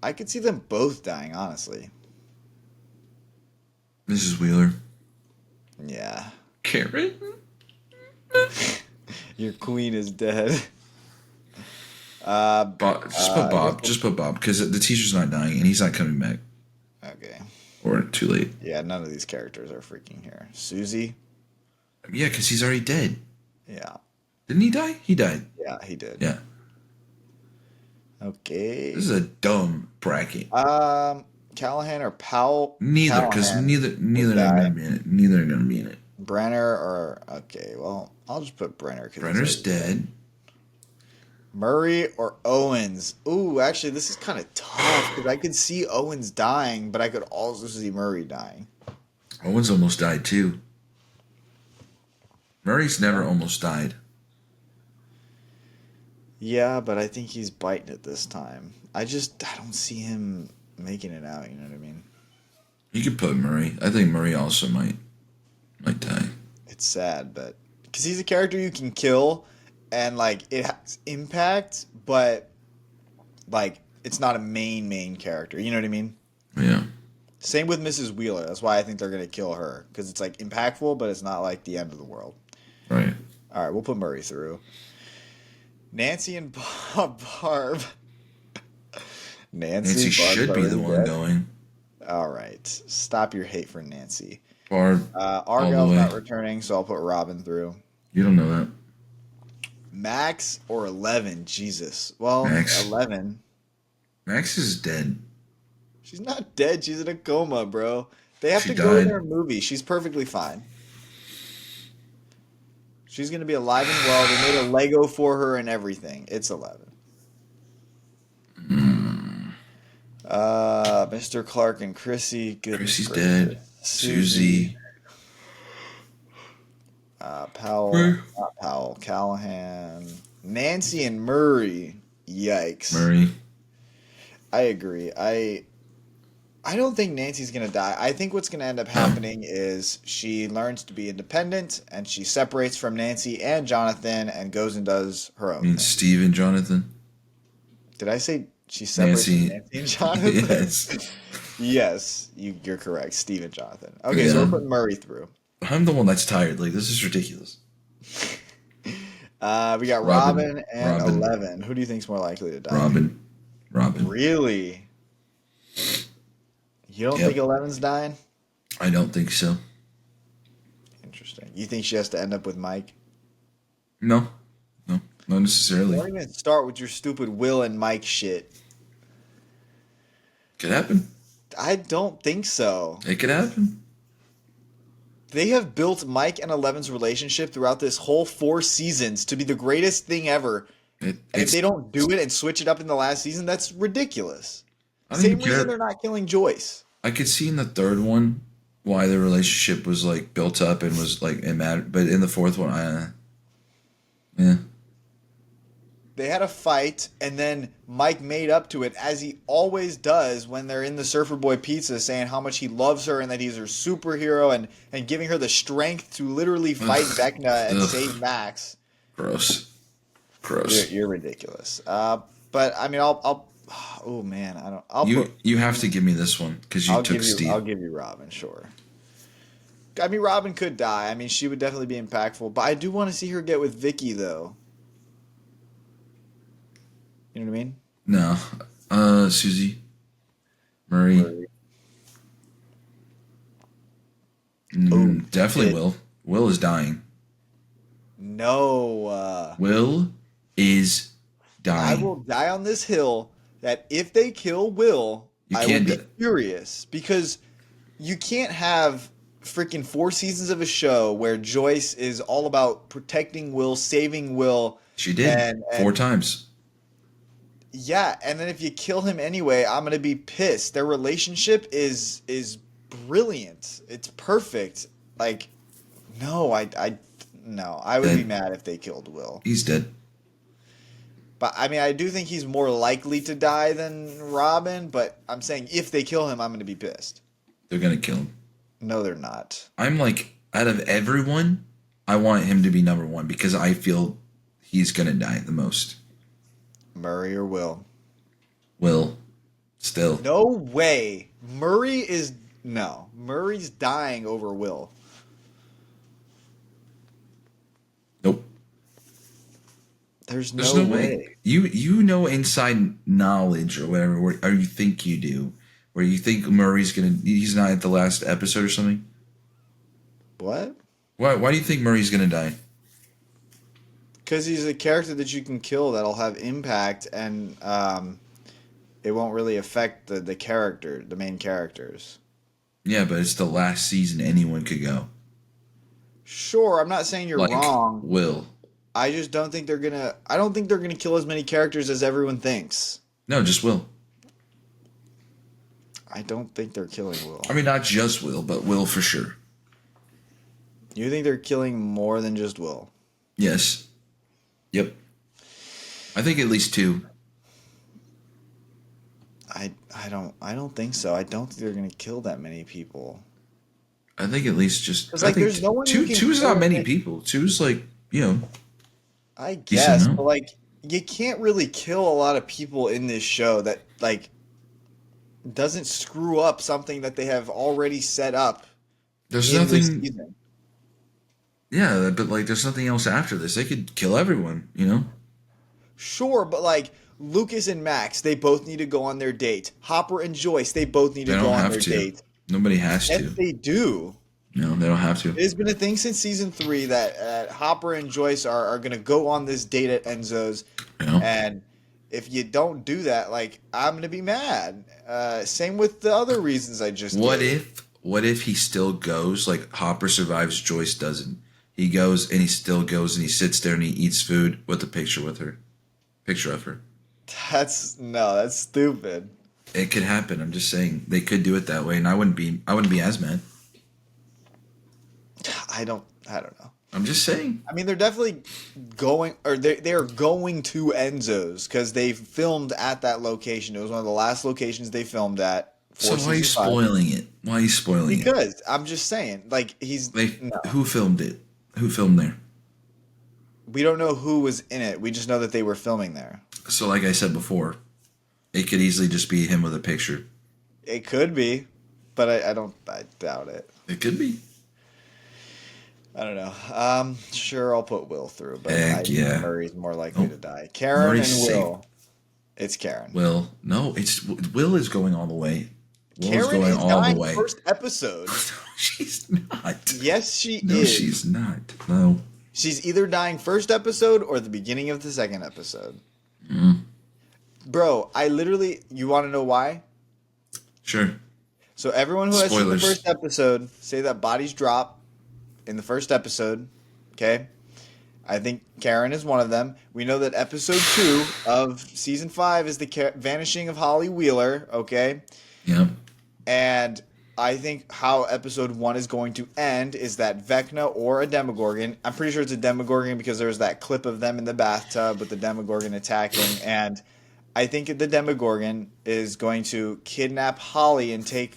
Speaker 1: I could see them both dying, honestly.
Speaker 2: Mrs. Wheeler.
Speaker 1: Yeah.
Speaker 2: Karen?
Speaker 1: Your queen is dead.
Speaker 2: Just put Bob. Just put Bob because the teacher's not dying and he's not coming back.
Speaker 1: Okay.
Speaker 2: Or too late.
Speaker 1: Yeah, none of these characters are freaking here. Susie?
Speaker 2: Yeah, because he's already dead.
Speaker 1: Yeah.
Speaker 2: Didn't he die? He died.
Speaker 1: Yeah, he did.
Speaker 2: Yeah.
Speaker 1: Okay.
Speaker 2: This is a dumb bracket.
Speaker 1: Callahan or Powell?
Speaker 2: Neither, because
Speaker 1: Callahan
Speaker 2: neither
Speaker 1: will
Speaker 2: are
Speaker 1: die.
Speaker 2: going to be in it. Neither are going to be in it.
Speaker 1: Brenner or... Okay, well, I'll just put Brenner. 'cause he's
Speaker 2: Brenner's
Speaker 1: already
Speaker 2: dead.
Speaker 1: Murray or Owens? Ooh, actually, this is kind of tough because I could see Owens dying, but I could also see Murray dying.
Speaker 2: Owens almost died too. Murray's never almost died.
Speaker 1: Yeah, but I think he's biting it this time. I don't see him making it out. You know what I mean?
Speaker 2: You could put Murray. I think Murray also might die.
Speaker 1: It's sad, but because he's a character you can kill, and like it has impact, but like it's not a main character. You know what I mean?
Speaker 2: Yeah.
Speaker 1: Same with Mrs. Wheeler. That's why I think they're gonna kill her because it's like impactful, but it's not like the end of the world.
Speaker 2: Right.
Speaker 1: All right, we'll put Murray through. Nancy and Barb.
Speaker 2: Nancy
Speaker 1: Barb's
Speaker 2: should be
Speaker 1: already
Speaker 2: the one
Speaker 1: dead.
Speaker 2: going.
Speaker 1: All right, stop your hate for Nancy.
Speaker 2: Barb.
Speaker 1: Argyle's
Speaker 2: way.
Speaker 1: not returning, so I'll put Robin through.
Speaker 2: You don't know that.
Speaker 1: Max or 11? Jesus. Well,
Speaker 2: Max.
Speaker 1: 11.
Speaker 2: Max is dead.
Speaker 1: She's not dead. She's in a coma, bro. They have
Speaker 2: She
Speaker 1: to go to
Speaker 2: died.
Speaker 1: their movie. She's perfectly fine. She's going to be alive and well. They made a Lego for her and everything. It's 11. Mr. Clark and Chrissy. Goodness
Speaker 2: Chrissy's
Speaker 1: gracious.
Speaker 2: dead. Susie.
Speaker 1: Powell.
Speaker 2: Murray.
Speaker 1: Not Powell. Callahan. Nancy and Murray. Yikes.
Speaker 2: Murray.
Speaker 1: I agree. I don't think Nancy's going to die. I think what's going to end up happening is she learns to be independent and she separates from Nancy and Jonathan and goes and does her
Speaker 2: I
Speaker 1: own
Speaker 2: mean,
Speaker 1: thing.
Speaker 2: Steve and Jonathan.
Speaker 1: Did I say she separates
Speaker 2: Nancy.
Speaker 1: from Nancy and Jonathan?
Speaker 2: Yes.
Speaker 1: Yes, you're correct. Steve and Jonathan. Okay, so
Speaker 2: Yeah.
Speaker 1: we're putting Murray through.
Speaker 2: I'm the one that's tired. Like, this is ridiculous.
Speaker 1: We got
Speaker 2: Robin.
Speaker 1: Robin and
Speaker 2: Robin.
Speaker 1: 11. Who do you think's more likely to die?
Speaker 2: Robin.
Speaker 1: Really? You don't
Speaker 2: Yep.
Speaker 1: think 11's dying?
Speaker 2: I don't think so.
Speaker 1: Interesting. You think she has to end up with Mike?
Speaker 2: No, not necessarily.
Speaker 1: Don't even start with your stupid Will and Mike shit.
Speaker 2: Could happen.
Speaker 1: I don't think so.
Speaker 2: It could happen.
Speaker 1: They have built Mike and 11's relationship throughout this whole 4 seasons to be the greatest thing ever. And if
Speaker 2: It's,
Speaker 1: they don't do it and switch it up in the last season, that's ridiculous.
Speaker 2: I don't
Speaker 1: Same
Speaker 2: even care.
Speaker 1: reason they're not killing Joyce.
Speaker 2: I could see in the third one why the relationship was like built up and was like it mattered, but in the fourth one, yeah,
Speaker 1: They had a fight, and then Mike made up to it, as he always does when they're in the Surfer Boy Pizza, saying how much he loves her and that he's her superhero, and giving her the strength to literally fight Vecna and
Speaker 2: Ugh.
Speaker 1: save Max.
Speaker 2: gross.
Speaker 1: You're ridiculous. But I mean, I'll. Oh man, I don't.
Speaker 2: You have to give me this one because you took Steve.
Speaker 1: I'll give you Robin, sure. I mean, Robin could die. I mean, she would definitely be impactful, but I do want to see her get with Vicky, though. You know what I mean?
Speaker 2: No, Susie, Murray.
Speaker 1: Oh,
Speaker 2: Definitely
Speaker 1: shit.
Speaker 2: Will. Will is dying.
Speaker 1: No.
Speaker 2: Will is
Speaker 1: I
Speaker 2: dying.
Speaker 1: will die on this hill that if they kill Will,
Speaker 2: You
Speaker 1: I will
Speaker 2: can't
Speaker 1: be
Speaker 2: do-
Speaker 1: furious, because you can't have freaking 4 seasons of a show where Joyce is all about protecting Will, saving Will.
Speaker 2: She did
Speaker 1: and
Speaker 2: 4 times.
Speaker 1: Yeah, and then if you kill him anyway, I'm gonna be pissed. Their relationship is brilliant. It's perfect. Like, no, no, I would be
Speaker 2: Dead.
Speaker 1: mad if they killed Will.
Speaker 2: He's dead.
Speaker 1: But I mean, I do think he's more likely to die than Robin. But I'm saying if they kill him, I'm gonna be pissed.
Speaker 2: They're gonna kill him.
Speaker 1: No, they're not.
Speaker 2: I'm like, out of everyone, I want him to be number 1 because I feel he's gonna die the most.
Speaker 1: Murray or Will?
Speaker 2: Will, still.
Speaker 1: No way. Murray's dying over Will.
Speaker 2: Nope.
Speaker 1: There's
Speaker 2: There's
Speaker 1: no
Speaker 2: no way. You know inside knowledge or whatever, or you think you do, where you think he's not at the last episode or something.
Speaker 1: What?
Speaker 2: Why do you think Murray's gonna die?
Speaker 1: Because he's a character that you can kill that'll have impact, and it won't really affect the main characters.
Speaker 2: Yeah, but it's the last season anyone could go.
Speaker 1: Sure, I'm not saying you're
Speaker 2: Like
Speaker 1: wrong.
Speaker 2: Will.
Speaker 1: I just don't think I don't think they're gonna kill as many characters as everyone thinks.
Speaker 2: No, just Will.
Speaker 1: I don't think they're killing Will.
Speaker 2: I mean, not just Will, but Will for sure.
Speaker 1: You think they're killing more than just Will?
Speaker 2: Yes. Yep. I think at least 2.
Speaker 1: I don't think so. I don't think they're gonna kill that many people.
Speaker 2: I think at least just.
Speaker 1: 'Cause,
Speaker 2: I
Speaker 1: like,
Speaker 2: think
Speaker 1: there's no one you can
Speaker 2: two's not
Speaker 1: kill
Speaker 2: many
Speaker 1: that-
Speaker 2: people. Two's like, you know.
Speaker 1: I
Speaker 2: Decent
Speaker 1: guess,
Speaker 2: amount.
Speaker 1: but like you can't really kill a lot of people in this show that like doesn't screw up something that they have already set up
Speaker 2: There's
Speaker 1: in this
Speaker 2: nothing.
Speaker 1: season.
Speaker 2: Yeah, but like, there's nothing else after this. They could kill everyone, you know.
Speaker 1: Sure, but like Lucas and Max, they both need to go on their date. Hopper and Joyce, they both need
Speaker 2: They
Speaker 1: to go
Speaker 2: don't
Speaker 1: on
Speaker 2: have
Speaker 1: their
Speaker 2: to.
Speaker 1: date.
Speaker 2: Nobody has
Speaker 1: Yes,
Speaker 2: to.
Speaker 1: they do.
Speaker 2: No, they don't have to.
Speaker 1: It has been a thing since season 3 that Hopper and Joyce are going to go on this date at Enzo's.
Speaker 2: You know?
Speaker 1: And if you don't do that, like, I'm going to be mad. Same with the other reasons I just gave.
Speaker 2: What if he still goes? Like Hopper survives, Joyce doesn't. He goes and he still goes and he sits there and he eats food with a picture of her.
Speaker 1: That's stupid.
Speaker 2: It could happen. I'm just saying they could do it that way, and I wouldn't be as mad.
Speaker 1: I don't know.
Speaker 2: I'm just saying.
Speaker 1: I mean, they're definitely going, or they're going to Enzo's because they filmed at that location. It was one of the last locations they filmed at.
Speaker 2: So why are you
Speaker 1: season 5.
Speaker 2: spoiling it? Why are you spoiling it?
Speaker 1: Because I'm just saying, like
Speaker 2: Who filmed it? Who filmed there?
Speaker 1: we don't know who was in it. We just know that they were filming there.
Speaker 2: So, like I said before, it could easily just be him with a picture.
Speaker 1: It could be, but I doubt it.
Speaker 2: It could be.
Speaker 1: I don't know. Sure, I'll put Will through, but I
Speaker 2: Heck
Speaker 1: think
Speaker 2: yeah.
Speaker 1: Murray's more likely
Speaker 2: Nope.
Speaker 1: to die. Karen
Speaker 2: Murray's
Speaker 1: and
Speaker 2: safe.
Speaker 1: Will. It's Karen.
Speaker 2: Will. No, it's Will is going all the way. Will is
Speaker 1: Karen
Speaker 2: going
Speaker 1: is
Speaker 2: all the
Speaker 1: dying
Speaker 2: way.
Speaker 1: first episode.
Speaker 2: She's not.
Speaker 1: Yes, she
Speaker 2: No,
Speaker 1: is.
Speaker 2: she's not. No.
Speaker 1: She's either dying first episode or the beginning of the second episode.
Speaker 2: Mm,
Speaker 1: Bro, I literally, you want to know why?
Speaker 2: sure.
Speaker 1: So everyone who has seen the
Speaker 2: Spoilers.
Speaker 1: first episode say that bodies drop in the first episode. Okay? I think Karen is one of them. We know that episode 2 of season 5 is the vanishing of Holly Wheeler, okay?
Speaker 2: Yep.
Speaker 1: And I think how episode 1 is going to end is that Vecna or a Demogorgon, I'm pretty sure it's a Demogorgon because there was that clip of them in the bathtub with the Demogorgon attacking, and I think the Demogorgon is going to kidnap Holly and take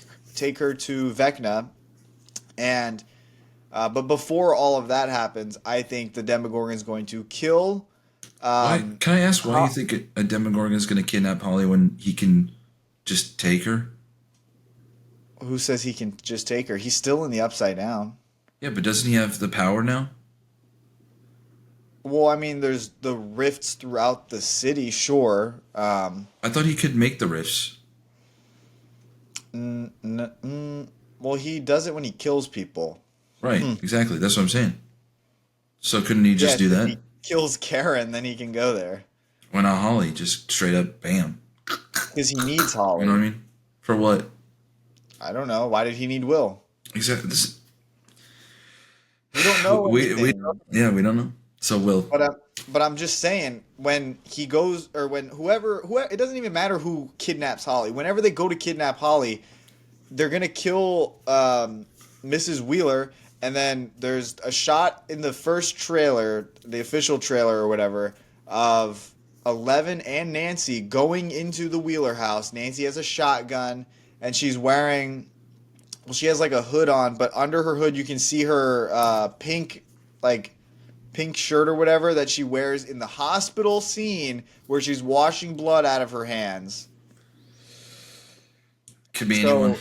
Speaker 1: her to Vecna, and but before all of that happens, I think the Demogorgon is going to kill.
Speaker 2: Why? Can I ask why
Speaker 1: Ho-
Speaker 2: you think a Demogorgon is going to kidnap Holly when he can just take her?
Speaker 1: who says he can just take her? He's still in the Upside Down.
Speaker 2: Yeah, but doesn't he have the power now?
Speaker 1: Well, I mean, there's the rifts throughout the city, sure.
Speaker 2: I thought he could make the rifts.
Speaker 1: Well, he does it when he kills people.
Speaker 2: Right, exactly. That's what I'm saying. So couldn't he just
Speaker 1: Yes,
Speaker 2: do
Speaker 1: if
Speaker 2: that?
Speaker 1: he kills Karen, then he can go there
Speaker 2: Why not Holly? Just straight up, bam.
Speaker 1: because he needs Holly.
Speaker 2: You know what I mean? For what?
Speaker 1: I don't know. Why did he need Will?
Speaker 2: Exactly. This,
Speaker 1: We don't know
Speaker 2: we
Speaker 1: anything.
Speaker 2: we don't know. So Will.
Speaker 1: But I'm just saying, when he goes, or when whoever, it doesn't even matter who kidnaps Holly. Whenever they go to kidnap Holly, they're gonna kill Mrs. Wheeler, and then there's a shot in the first trailer, the official trailer or whatever, of Eleven and Nancy going into the Wheeler house. Nancy has a shotgun, and she's wearing, well, she has like a hood on, but under her hood you can see her pink shirt or whatever that she wears in the hospital scene where she's washing blood out of her hands.
Speaker 2: Could be
Speaker 1: So,
Speaker 2: anyone.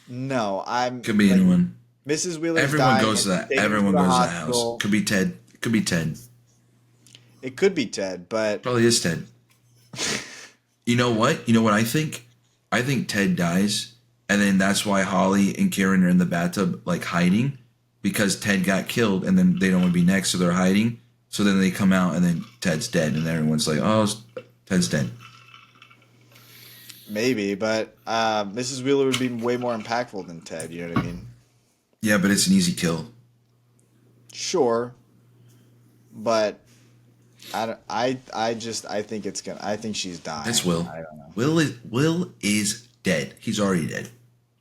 Speaker 1: no, I'm
Speaker 2: Could be
Speaker 1: like,
Speaker 2: anyone.
Speaker 1: Mrs. Wheeler's
Speaker 2: Everyone
Speaker 1: dying,
Speaker 2: goes to
Speaker 1: and
Speaker 2: that.
Speaker 1: taken
Speaker 2: Everyone
Speaker 1: the
Speaker 2: goes to that
Speaker 1: hospital.
Speaker 2: house. Could be Ted. Could be Ted.
Speaker 1: It could be Ted, but
Speaker 2: Probably is Ted. You know what? You know what I think? I think Ted dies, and then that's why Holly and Karen are in the bathtub, like hiding, because Ted got killed, and then they don't want to be next, so they're hiding. So then they come out, and then Ted's dead, and everyone's like, "Oh, Ted's dead."
Speaker 1: maybe. But Mrs. Wheeler would be way more impactful than Ted. You know what I mean?
Speaker 2: Yeah, but it's an easy kill.
Speaker 1: Sure, but I think it's gonna. I think she's dying.
Speaker 2: That's Will.
Speaker 1: I don't know.
Speaker 2: Will is dead. He's already dead.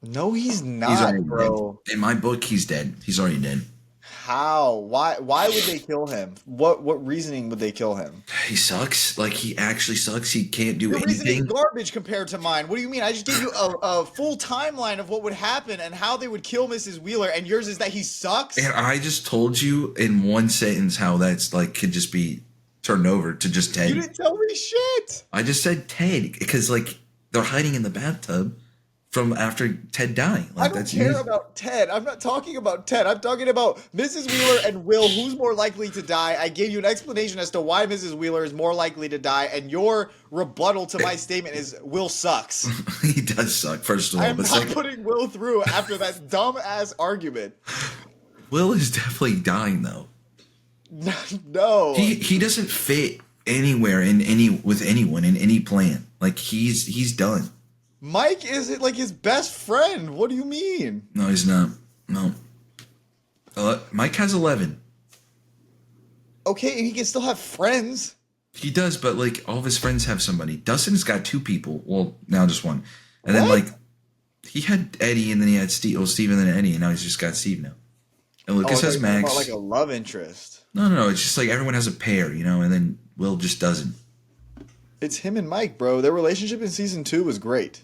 Speaker 1: No, he's
Speaker 2: He's
Speaker 1: not,
Speaker 2: already
Speaker 1: bro.
Speaker 2: dead. In my book, he's dead. He's already dead.
Speaker 1: How? Why would they kill him? What reasoning would they kill him?
Speaker 2: He sucks. Like, he actually sucks. He can't do
Speaker 1: Your reasoning's
Speaker 2: anything.
Speaker 1: garbage compared to mine. What do you mean? I just gave you a full timeline of what would happen and how they would kill Mrs. Wheeler, and yours is that he sucks?
Speaker 2: And I just told you in one sentence how that's like could just be turned over to just Ted.
Speaker 1: You didn't tell me shit.
Speaker 2: I just said Ted because like they're hiding in the bathtub from after Ted dying.
Speaker 1: I
Speaker 2: Like
Speaker 1: don't
Speaker 2: that's
Speaker 1: care
Speaker 2: easy.
Speaker 1: about Ted. I'm not talking about Ted. I'm talking about Mrs. Wheeler and Will. Who's more likely to die? I gave you an explanation as to why Mrs. Wheeler is more likely to die, and your rebuttal to my statement is Will sucks.
Speaker 2: He does suck. First of all,
Speaker 1: I am
Speaker 2: but
Speaker 1: not
Speaker 2: second,
Speaker 1: putting Will through after that dumb ass argument.
Speaker 2: Will is definitely dying though.
Speaker 1: No.
Speaker 2: He doesn't fit anywhere in any with anyone in any plan. Like he's done.
Speaker 1: Mike is like his best friend. What do you mean?
Speaker 2: No, he's not. No. Mike has 11.
Speaker 1: Okay, and he can still have friends.
Speaker 2: He does, but like all of his friends have somebody. Dustin's got 2 people. Well, now just 1. And then
Speaker 1: What?
Speaker 2: like he had Eddie, and then he had Steve. Well, Steve, and then Eddie, and now he's just got Steve now. And Lucas
Speaker 1: I
Speaker 2: has
Speaker 1: thought you were talking
Speaker 2: Max.
Speaker 1: about like a love interest.
Speaker 2: No. It's just like everyone has a pair, you know, and then Will just doesn't.
Speaker 1: It's him and Mike, bro. Their relationship in season 2 was great.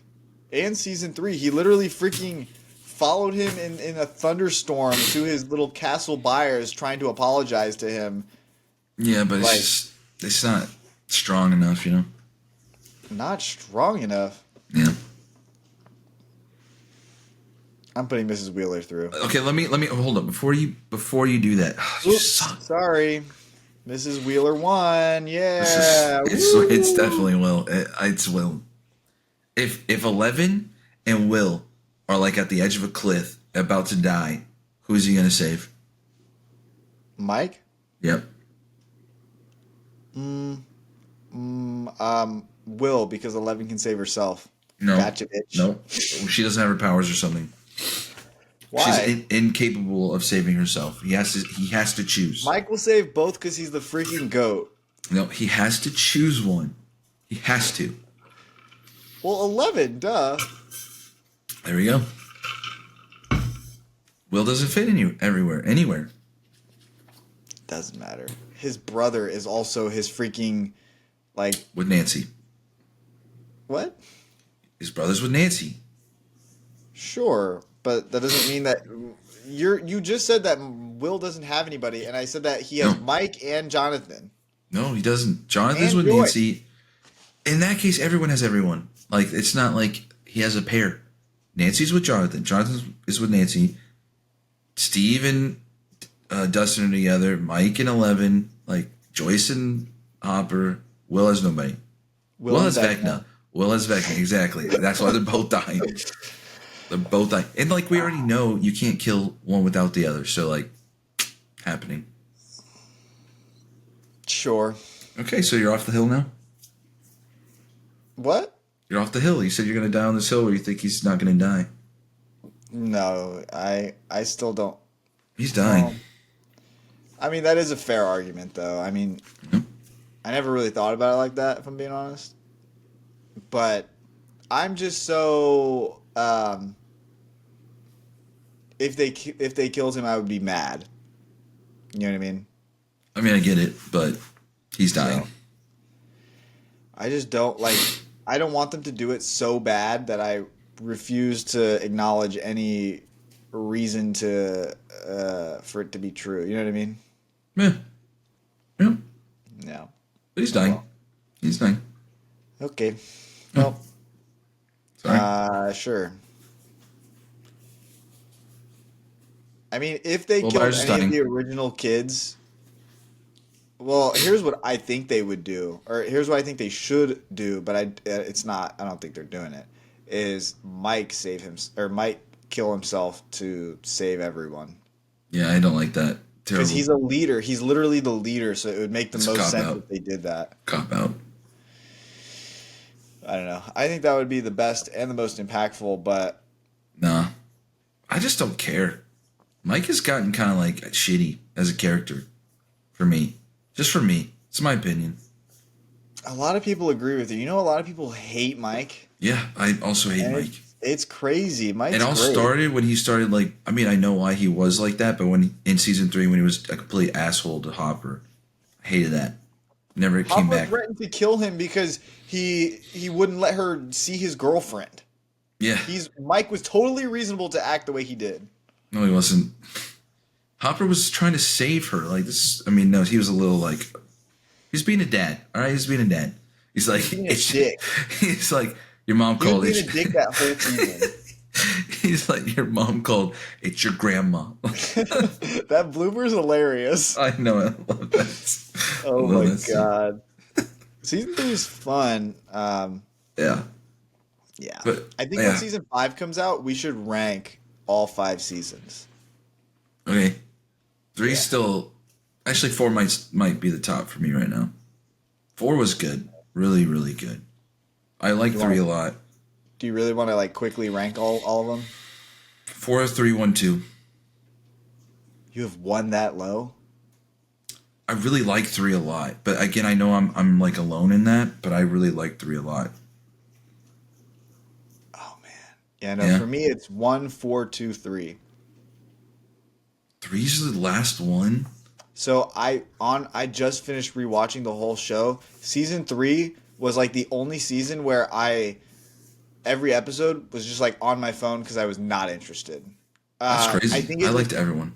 Speaker 1: And season 3, he literally freaking followed him in a thunderstorm to his little castle Byers trying to apologize to him.
Speaker 2: Yeah, but
Speaker 1: Like-
Speaker 2: it's not strong enough, you know.
Speaker 1: Not strong enough.
Speaker 2: Yeah.
Speaker 1: I'm putting Mrs. Wheeler through.
Speaker 2: Okay, let me hold up before you do that. You
Speaker 1: Oops,
Speaker 2: suck.
Speaker 1: sorry. Mrs. Wheeler won.
Speaker 2: This is
Speaker 1: Yeah.
Speaker 2: it's
Speaker 1: Woo!
Speaker 2: definitely Will. It's Will. If 11 and Will are like at the edge of a cliff about to die, who is he gonna save?
Speaker 1: Mike?
Speaker 2: Yep.
Speaker 1: Will, because 11 can save herself.
Speaker 2: No.
Speaker 1: Gotcha, bitch.
Speaker 2: No. She doesn't have her powers or something.
Speaker 1: Why?
Speaker 2: She's incapable of saving herself. He has to choose.
Speaker 1: Mike will save both because he's the freaking goat.
Speaker 2: No, he has to choose one. He has to.
Speaker 1: Well, 11, duh.
Speaker 2: There we go. Will doesn't fit in you anywhere.
Speaker 1: Doesn't matter. His brother is also his freaking, like,
Speaker 2: With Nancy.
Speaker 1: what?
Speaker 2: His brother's with Nancy.
Speaker 1: Sure, but that doesn't mean that you just said that Will doesn't have anybody, and I said that he has
Speaker 2: No.
Speaker 1: Mike and Jonathan.
Speaker 2: No, he doesn't. Jonathan's
Speaker 1: And
Speaker 2: with
Speaker 1: Joy.
Speaker 2: Nancy. In that case, everyone has everyone. Like, it's not like he has a pair. Nancy's with Jonathan. Jonathan is with Nancy. Steve and Dustin are together. Mike and 11. Like, Joyce and Hopper. Will has nobody. Will has Vecna. Will has Vecna, exactly. That's why they're both dying. They're both dying. And, like, we already know you can't kill one without the other. So, like, happening.
Speaker 1: Sure.
Speaker 2: Okay, so you're off the hill now?
Speaker 1: What?
Speaker 2: You're off the hill. You said you're going to die on this hill where you think he's not going to die.
Speaker 1: No, I still don't.
Speaker 2: He's dying.
Speaker 1: Well, I mean, that is a fair argument, though. I mean, I never really thought about it like that, if I'm being honest. But I'm just so if they killed him, I would be mad. You know what I mean?
Speaker 2: I mean, I get it, but he's dying.
Speaker 1: So, I just don't like. I don't want them to do it so bad that I refuse to acknowledge any reason to for it to be true. You know what I mean?
Speaker 2: Yeah. Yeah.
Speaker 1: No.
Speaker 2: But he's dying.
Speaker 1: Well.
Speaker 2: He's dying.
Speaker 1: Okay. Well.
Speaker 2: Sorry.
Speaker 1: Sure. I mean, if they
Speaker 2: Well,
Speaker 1: killed
Speaker 2: Byers is
Speaker 1: any of
Speaker 2: dying.
Speaker 1: the original kids, well, here's what I think they would do, or here's what I think they should do, but it's not. I don't think they're doing it. Is Mike save him or Mike kill himself to save everyone?
Speaker 2: Yeah, I don't like that. Terrible.
Speaker 1: Because he's a leader. He's literally the leader, so it would make the
Speaker 2: It's a
Speaker 1: most sense
Speaker 2: cop-out.
Speaker 1: if they did that.
Speaker 2: Cop out.
Speaker 1: I don't know. I think that would be the best and the most impactful, but
Speaker 2: Nah. I just don't care. Mike has gotten kind of like shitty as a character. For me. Just for me. It's my opinion.
Speaker 1: a lot of people agree with you. You know, a lot of people hate Mike.
Speaker 2: Yeah, I also hate
Speaker 1: And
Speaker 2: Mike.
Speaker 1: it's crazy. Mike's
Speaker 2: It all
Speaker 1: great.
Speaker 2: started when he started like. I mean, I know why he was like that, but when in season 3 when he was a complete asshole to Hopper, I hated that. Never came
Speaker 1: Hopper
Speaker 2: back.
Speaker 1: threatened to kill him because he wouldn't let her see his girlfriend.
Speaker 2: Yeah,
Speaker 1: Mike was totally reasonable to act the way he did.
Speaker 2: no, he wasn't. Hopper was trying to save her. Like this. I mean, no, he was a little like. He's being a dad. All right, he's being a dad. He's like
Speaker 1: Being a dick.
Speaker 2: He's like your mom
Speaker 1: He
Speaker 2: called.
Speaker 1: was being a dick that whole season.
Speaker 2: He's like your mom called. It's your grandma.
Speaker 1: That blooper's hilarious.
Speaker 2: I know. I love that.
Speaker 1: Oh
Speaker 2: I love
Speaker 1: my
Speaker 2: that scene.
Speaker 1: god. Season 3 is fun.
Speaker 2: Yeah.
Speaker 1: Yeah.
Speaker 2: But,
Speaker 1: I think
Speaker 2: yeah.
Speaker 1: when season 5 comes out, we should rank all 5 seasons.
Speaker 2: Okay. 3
Speaker 1: Yeah.
Speaker 2: still. Actually, 4 might be the top for me right now. 4 was good. Really, really good. I like
Speaker 1: You
Speaker 2: 3 a
Speaker 1: want-
Speaker 2: lot.
Speaker 1: Do you really want to like quickly rank all of them?
Speaker 2: 4, 3, 1, 2.
Speaker 1: You have one that low?
Speaker 2: I really like 3 a lot. But again, I know I'm like alone in that, but I really like 3 a lot.
Speaker 1: Oh man. Yeah, no,
Speaker 2: Yeah.
Speaker 1: for me it's 1, 4, 2, 3.
Speaker 2: 3's the last one.
Speaker 1: So I just finished rewatching the whole show. Season 3 was like the only season where every episode was just like on my phone because I was not interested.
Speaker 2: That's crazy.
Speaker 1: I think
Speaker 2: I liked everyone.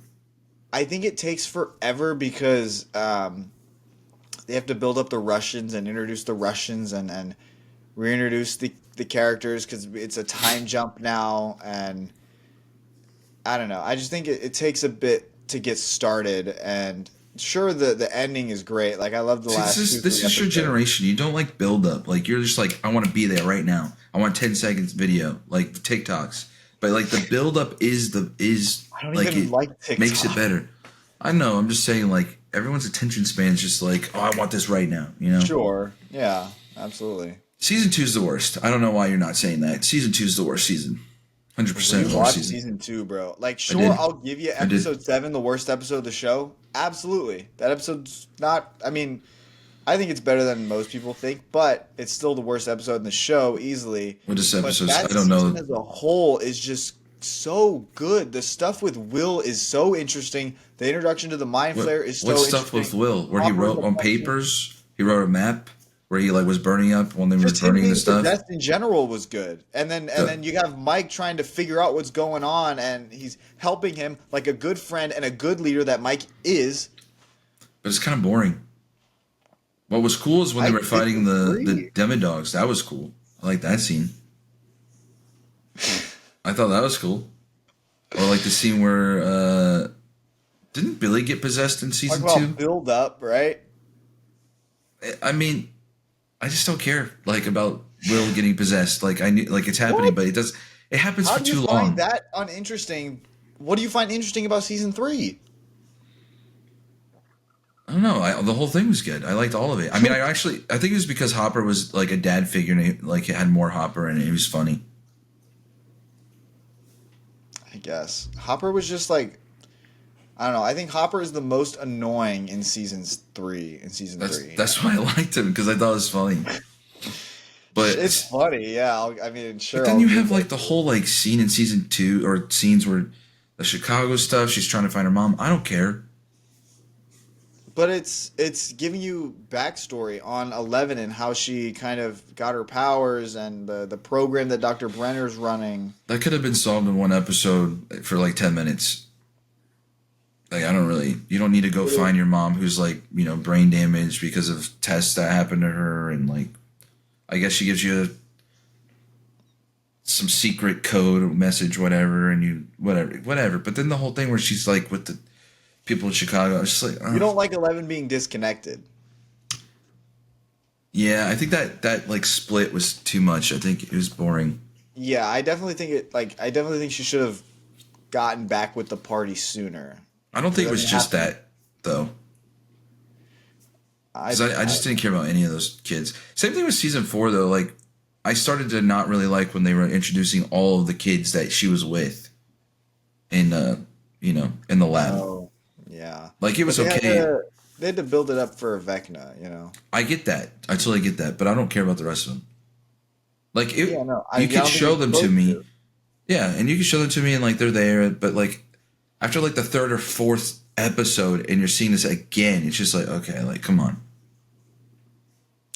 Speaker 1: I think it takes forever because they have to build up the Russians and introduce the Russians and reintroduce the characters because it's a time jump now and I don't know. I just think it takes a bit to get started, and sure, the ending is great. Like I love the
Speaker 2: See,
Speaker 1: last
Speaker 2: this is your
Speaker 1: episodes.
Speaker 2: generation. You don't like build up. Like you're just like, I want to be there right now. I want 10 seconds video, like TikToks. But like the build up is
Speaker 1: I don't
Speaker 2: like
Speaker 1: even
Speaker 2: it
Speaker 1: like
Speaker 2: makes it
Speaker 1: TikTok.
Speaker 2: better. I know. I'm just saying like everyone's attention span is just like, oh, I want this right now. You know.
Speaker 1: Sure, yeah, absolutely.
Speaker 2: Season 2 is the worst. I don't know why you're not saying that. Season 2 is the worst season. 100% the worst
Speaker 1: Rewatch
Speaker 2: season.
Speaker 1: season 2, bro. Like,
Speaker 2: I
Speaker 1: sure,
Speaker 2: did.
Speaker 1: I'll give you
Speaker 2: I did.
Speaker 1: episode 7, the worst episode of the show. Absolutely, that episode's not. I mean, I think it's better than most people think, but it's still the worst episode in the show easily.
Speaker 2: What is
Speaker 1: But
Speaker 2: episodes? I
Speaker 1: that
Speaker 2: don't
Speaker 1: season
Speaker 2: know.
Speaker 1: as a whole is just so good. The stuff with Will is so interesting. The introduction to the Mind Flayer is so
Speaker 2: What stuff with
Speaker 1: interesting.
Speaker 2: Will? Where he
Speaker 1: Hopper's
Speaker 2: wrote on
Speaker 1: obsession-
Speaker 2: papers? He wrote a map where he like was burning up when they were
Speaker 1: Just him
Speaker 2: burning
Speaker 1: being
Speaker 2: the stuff.
Speaker 1: possessed in general was good, and then you have Mike trying to figure out what's going on, and he's helping him like a good friend and a good leader that Mike is.
Speaker 2: But it's kind of boring. What was cool is when they
Speaker 1: I
Speaker 2: were fighting the
Speaker 1: disagree.
Speaker 2: Demidogs. That was cool. I like that scene. I thought that was cool. Or like the scene where didn't Billy get possessed in
Speaker 1: Talk
Speaker 2: season
Speaker 1: about
Speaker 2: 2?
Speaker 1: build up, right?
Speaker 2: I mean, I just don't care like about Will getting possessed. Like I knew like it's happening,
Speaker 1: What?
Speaker 2: but it does it happens
Speaker 1: How
Speaker 2: for
Speaker 1: do you
Speaker 2: too
Speaker 1: find
Speaker 2: long.
Speaker 1: that uninteresting? What do you find interesting about season 3?
Speaker 2: I don't know. The whole thing was good. I liked all of it. I mean, I think it was because Hopper was like a dad figure, and like it had more Hopper, and it was funny.
Speaker 1: I guess Hopper was just like, I don't know. I think Hopper is the most annoying in seasons 3. In season
Speaker 2: That's
Speaker 1: 3,
Speaker 2: that's why I liked him because I thought it was funny. But
Speaker 1: it's funny. Yeah, I mean, sure.
Speaker 2: but then
Speaker 1: I'll
Speaker 2: you
Speaker 1: give
Speaker 2: have
Speaker 1: it-
Speaker 2: like the whole like scene in season 2 or scenes where the Chicago stuff. She's trying to find her mom. I don't care.
Speaker 1: But it's giving you backstory on 11 and how she kind of got her powers and the program that Dr. Brenner's running.
Speaker 2: That could have been solved in one episode for like 10 minutes. Like I don't really. You don't need to go find your mom who's like brain damaged because of tests that happened to her and like. I guess she gives you some secret code or message, whatever, and you whatever. But then the whole thing where she's like with the people in Chicago, I was just like,
Speaker 1: You don't like 11 being disconnected.
Speaker 2: yeah, I think that like split was too much. I think it was boring.
Speaker 1: Yeah, I definitely think she should have gotten back with the party sooner.
Speaker 2: I don't think it was
Speaker 1: Doesn't
Speaker 2: just
Speaker 1: happen.
Speaker 2: that though,
Speaker 1: I,
Speaker 2: because I just didn't care about any of those kids. Same thing with season 4 though. Like I started to not really like when they were introducing all of the kids that she was with in in the lab.
Speaker 1: Oh, yeah.
Speaker 2: Like it was
Speaker 1: But
Speaker 2: okay.
Speaker 1: they had to build it up for Vecna.
Speaker 2: I get that. I totally get that, but I don't care about the rest of them. Like it,
Speaker 1: Yeah, no,
Speaker 2: you
Speaker 1: I
Speaker 2: could
Speaker 1: don't
Speaker 2: show
Speaker 1: think
Speaker 2: them
Speaker 1: you're
Speaker 2: to me.
Speaker 1: supposed
Speaker 2: Yeah, and you can show them to me and like they're there, but like after like the 3rd or 4th episode and you're seeing this again, it's just like okay, like come on.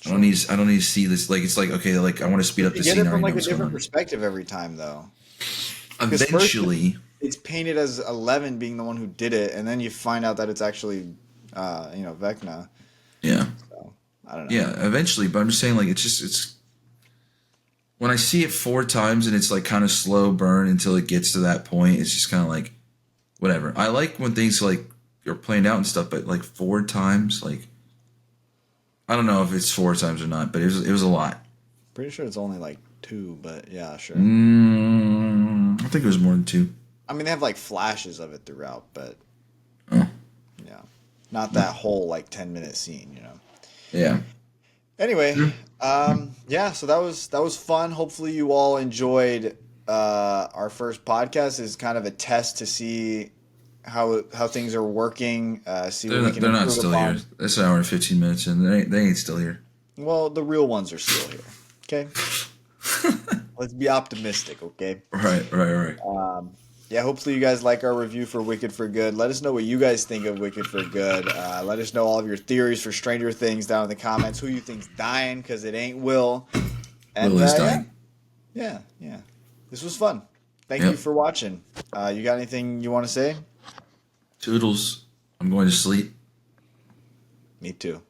Speaker 2: I don't need to see this. Like it's like okay, like I want to speed up
Speaker 1: You
Speaker 2: the
Speaker 1: get
Speaker 2: scene.
Speaker 1: it
Speaker 2: I
Speaker 1: from
Speaker 2: already
Speaker 1: like
Speaker 2: know
Speaker 1: a
Speaker 2: what's going
Speaker 1: different
Speaker 2: on.
Speaker 1: perspective every time, though. 'Cause first
Speaker 2: Eventually,
Speaker 1: it's painted as 11 being the one who did it, and then you find out that it's actually, Vecna.
Speaker 2: yeah,
Speaker 1: So I don't know.
Speaker 2: yeah, eventually. But I'm just saying, like it's when I see it 4 times and it's like kind of slow burn until it gets to that point. It's just kind of like whatever. I like when things like are planned out and stuff, but like 4 times, like I don't know if it's 4 times or not, but it was a lot.
Speaker 1: Pretty sure it's only like 2, but yeah, sure.
Speaker 2: I think it was more than 2.
Speaker 1: I mean, they have like flashes of it throughout, but
Speaker 2: Oh.
Speaker 1: yeah, not that whole like 10-minute scene.
Speaker 2: Yeah.
Speaker 1: Anyway, yeah, so that was fun. Hopefully, you all enjoyed our first podcast. Is kind of a test to see how things are working. See what we can
Speaker 2: They're not
Speaker 1: improve
Speaker 2: still
Speaker 1: upon.
Speaker 2: here. It's an hour and 15 minutes, and they ain't still here.
Speaker 1: Well, the real ones are still here. Okay, let's be optimistic. Okay.
Speaker 2: Right.
Speaker 1: Yeah, hopefully you guys like our review for Wicked for Good. Let us know what you guys think of Wicked for Good. Let us know all of your theories for Stranger Things down in the comments. Who you think's dying, because it ain't Will. And,
Speaker 2: Will is
Speaker 1: yeah.
Speaker 2: dying.
Speaker 1: Yeah. This was fun. Thank
Speaker 2: Yep.
Speaker 1: you for watching. You got anything you want to say?
Speaker 2: Toodles. I'm going to sleep.
Speaker 1: Me too.